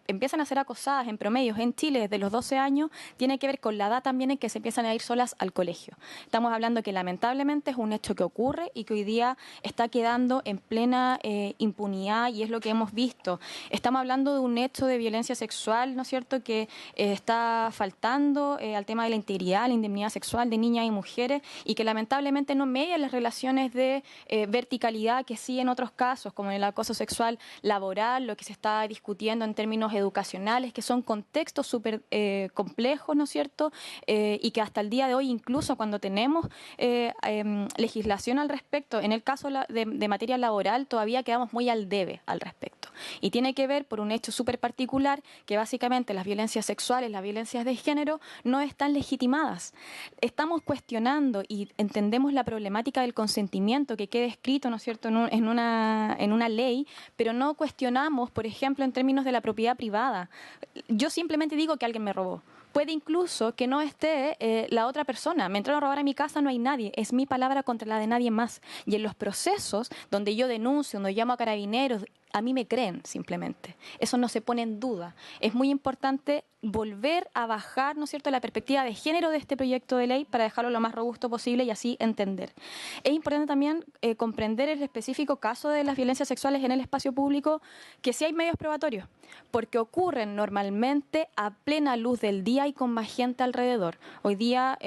empiezan a ser acosadas en promedios en Chile desde los 12 años, tiene que ver con la edad también en que se empiezan a ir solas al colegio. Estamos hablando que lamentablemente es un hecho que ocurre y que hoy día está quedando en plena impunidad, y es lo que hemos visto. Estamos hablando de un hecho de violencia sexual sexual, ¿no es cierto?, que está faltando al tema de la integridad, la indemnidad sexual de niñas y mujeres, y que lamentablemente no media las relaciones de verticalidad que sí en otros casos, como en el acoso sexual laboral, lo que se está discutiendo en términos educacionales, que son contextos súper complejos, ¿no es cierto?, y que hasta el día de hoy, incluso cuando tenemos legislación al respecto, en el caso de materia laboral, todavía quedamos muy al debe al respecto. Y tiene que ver por un hecho súper particular, que básicamente las violencias sexuales, las violencias de género, no están legitimadas. Estamos cuestionando y entendemos la problemática del consentimiento que quede escrito, ¿no es cierto?, en una ley, pero no cuestionamos, por ejemplo, en términos de la propiedad privada. Yo simplemente digo que alguien me robó. Puede incluso que no esté la otra persona. Me entraron a robar a mi casa, no hay nadie. Es mi palabra contra la de nadie más. Y en los procesos donde yo denuncio, donde llamo a carabineros, a mí me creen simplemente. Eso no se pone en duda. Es muy importante volver a bajar, ¿no es cierto?, la perspectiva de género de este proyecto de ley para dejarlo lo más robusto posible y así entender. Es importante también comprender el específico caso de las violencias sexuales en el espacio público, que sí hay medios probatorios, porque ocurren normalmente a plena luz del día y con más gente alrededor. Hoy día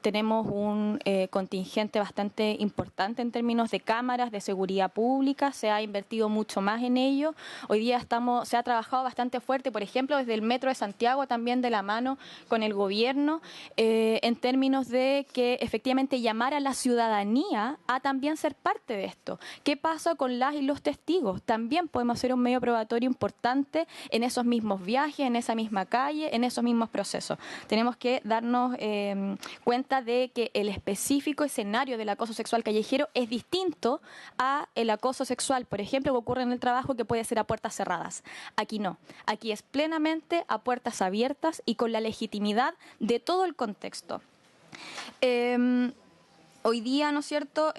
tenemos un contingente bastante importante en términos de cámaras de seguridad pública, se ha invertido mucho más en ello. Hoy día se ha trabajado bastante fuerte, por ejemplo, desde el Metro de Santiago, también de la mano con el gobierno, en términos de que efectivamente llamar a la ciudadanía a también ser parte de esto. ¿Qué pasa con las y los testigos? También podemos hacer un medio probatorio importante en esos mismos viajes, en esa misma calle, en esos mismos procesos. Tenemos que darnos cuenta de que el específico escenario del acoso sexual callejero es distinto a el acoso sexual, por ejemplo, que ocurre en el trabajo, que puede ser a puertas cerradas. Aquí no. Aquí es plenamente a puertas abiertas y con la legitimidad de todo el contexto. Hoy día, ¿no es cierto?,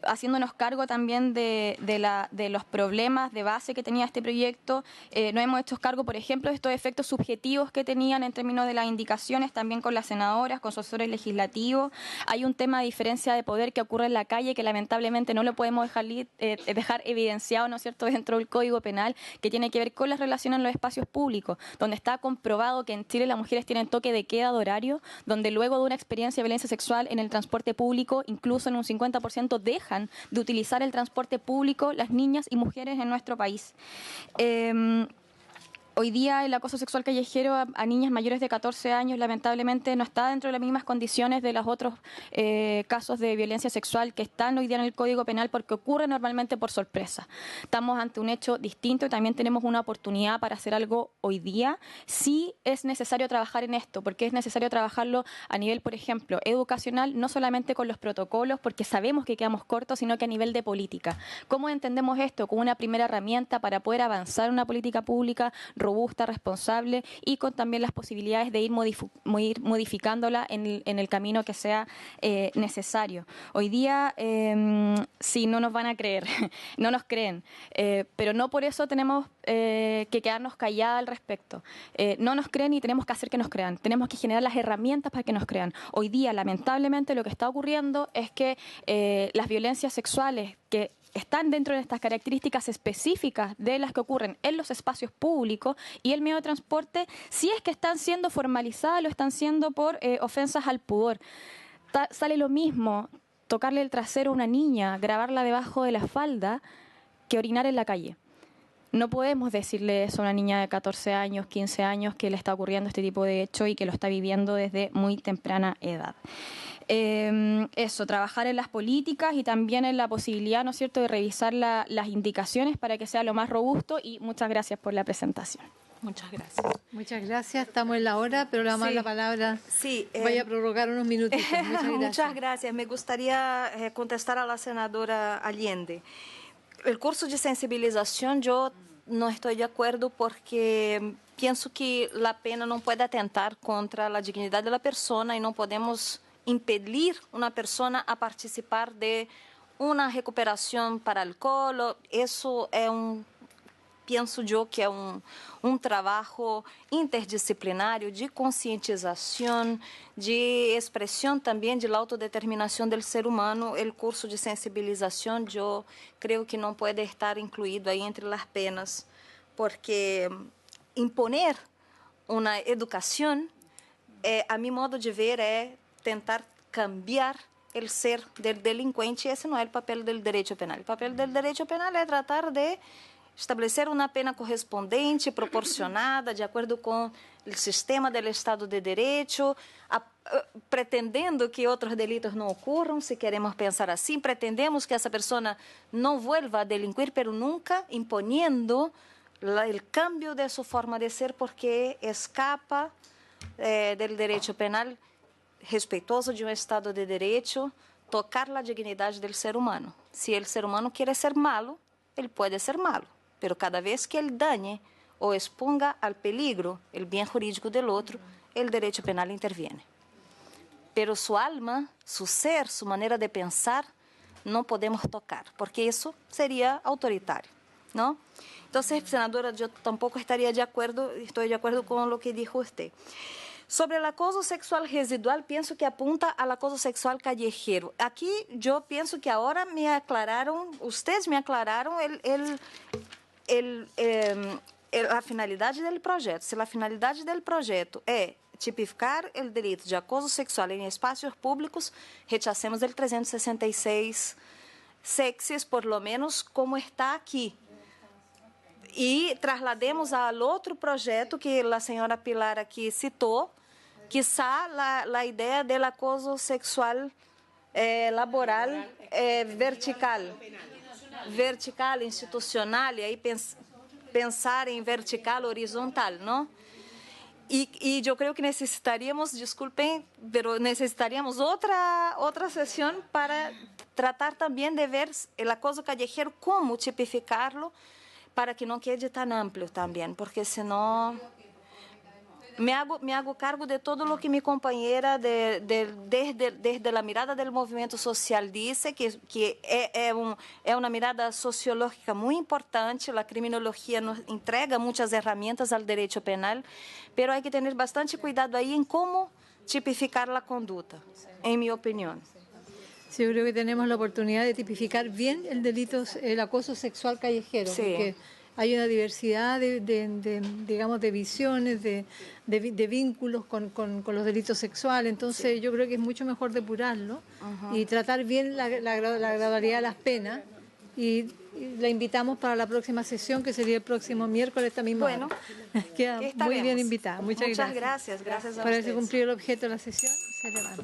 haciéndonos cargo también de los problemas de base que tenía este proyecto, nos hemos hecho cargo, por ejemplo, de estos efectos subjetivos que tenían en términos de las indicaciones, también con las senadoras, con sus asesores legislativos. Hay un tema de diferencia de poder que ocurre en la calle que lamentablemente no lo podemos dejar evidenciado, ¿no es cierto?, dentro del Código Penal, que tiene que ver con las relaciones en los espacios públicos, donde está comprobado que en Chile las mujeres tienen toque de queda de horario, donde luego de una experiencia de violencia sexual en el transporte público, incluso en un 50% dejan de utilizar el transporte público las niñas y mujeres en nuestro país. Hoy día el acoso sexual callejero a niñas mayores de 14 años lamentablemente no está dentro de las mismas condiciones de los otros casos de violencia sexual que están hoy día en el Código Penal, porque ocurre normalmente por sorpresa. Estamos ante un hecho distinto y también tenemos una oportunidad para hacer algo hoy día. Sí es necesario trabajar en esto, porque es necesario trabajarlo a nivel, por ejemplo, educacional, no solamente con los protocolos, porque sabemos que quedamos cortos, sino que a nivel de política. ¿Cómo entendemos esto? Como una primera herramienta para poder avanzar en una política pública robusta, responsable y con también las posibilidades de ir modificándola en el camino que sea necesario. Hoy día, sí, no nos van a creer, no nos creen, pero no por eso tenemos que quedarnos calladas al respecto. No nos creen y tenemos que hacer que nos crean. Tenemos que generar las herramientas para que nos crean. Hoy día, lamentablemente, lo que está ocurriendo es que las violencias sexuales que están dentro de estas características específicas de las que ocurren en los espacios públicos y el medio de transporte, si es que están siendo formalizadas, lo están siendo por ofensas al pudor. Sale lo mismo tocarle el trasero a una niña, grabarla debajo de la falda, que orinar en la calle. No podemos decirle eso a una niña de 14 años, 15 años, que le está ocurriendo este tipo de hecho y que lo está viviendo desde muy temprana edad. Eso, trabajar en las políticas y también en la posibilidad, ¿no es cierto?, de revisar las indicaciones para que sea lo más robusto, y muchas gracias por la presentación.
Muchas gracias.
Muchas gracias, estamos en la hora, pero le vamos a dar la palabra.
Sí,
Vaya a prorrogar unos minutitos. Muchas gracias.
Muchas gracias. Me gustaría contestar a la senadora Allende. El curso de sensibilización yo no estoy de acuerdo porque pienso que la pena no puede atentar contra la dignidad de la persona y no podemos impedir una persona a participar de una recuperación para alcohol. Eso es pienso yo que é trabalho interdisciplinário de conscientização, de expressão também de la autodeterminação do ser humano. O curso de sensibilização, eu creio que não pode estar incluído aí entre as penas, porque imponer una educación, a mi modo de ver, es tentar cambiar el ser del delincuente, y ese no es el papel del derecho penal. El papel del derecho penal es tratar de establecer una pena correspondente, proporcionada, de acuerdo con el sistema del Estado de Derecho, pretendendo que otros delitos no ocurran, si queremos pensar así, pretendemos que esa persona no vuelva a delinquir, pero nunca imponiendo el cambio de su forma de ser, porque escapa del derecho penal respeitoso de um Estado de Direito, tocar a dignidade do ser humano. Se o ser humano quer ser malo, ele pode ser malo, pero cada vez que ele dane ou exponga ao peligro o bem jurídico do outro, o direito penal interviene. Pero sua alma, seu ser, sua maneira de pensar, não podemos tocar, porque isso seria autoritário, não? Então, senadora, eu tampouco estaria de acordo, estou de acordo com o que dijo você. Sobre el acoso sexual residual, pienso que apunta al acoso sexual callejero. Aquí yo pienso que ahora me aclararon, ustedes me aclararon a finalidad del proyecto. Si la finalidad del proyecto es tipificar el delito de acoso sexual en espacios públicos, rechacemos el 366 sexes, por lo menos como está aquí. E traslademos ao outro projeto que a senhora Pilar aqui citou, quizá a ideia do acoso sexual laboral vertical, institucional, e aí pensar em vertical, horizontal, não? E eu creio que necessitaríamos, desculpem, mas necessitaríamos outra sessão para tratar também de ver o acoso callejero, como tipificarlo, para que não quede tão amplo também, porque senão me hago cargo de todo o que minha companheira desde a mirada do movimento social disse, que é uma mirada sociológica muito importante. A criminologia nos entrega muitas ferramentas ao direito penal, pero há que ter bastante cuidado aí em como tipificar a conduta, em minha opinião.
Sí, yo creo que tenemos la oportunidad de tipificar bien el delito, el acoso sexual callejero, sí, porque hay una diversidad digamos, de visiones, de vínculos con los delitos sexuales. Entonces, sí, yo creo que es mucho mejor depurarlo y tratar bien la gradualidad de las penas. Y la invitamos para la próxima sesión, que sería el próximo miércoles, esta misma hora. Queda muy bien invitada. Muchas gracias.
Gracias a
Parece
ustedes.
cumplir el objeto de la sesión. Se levanta.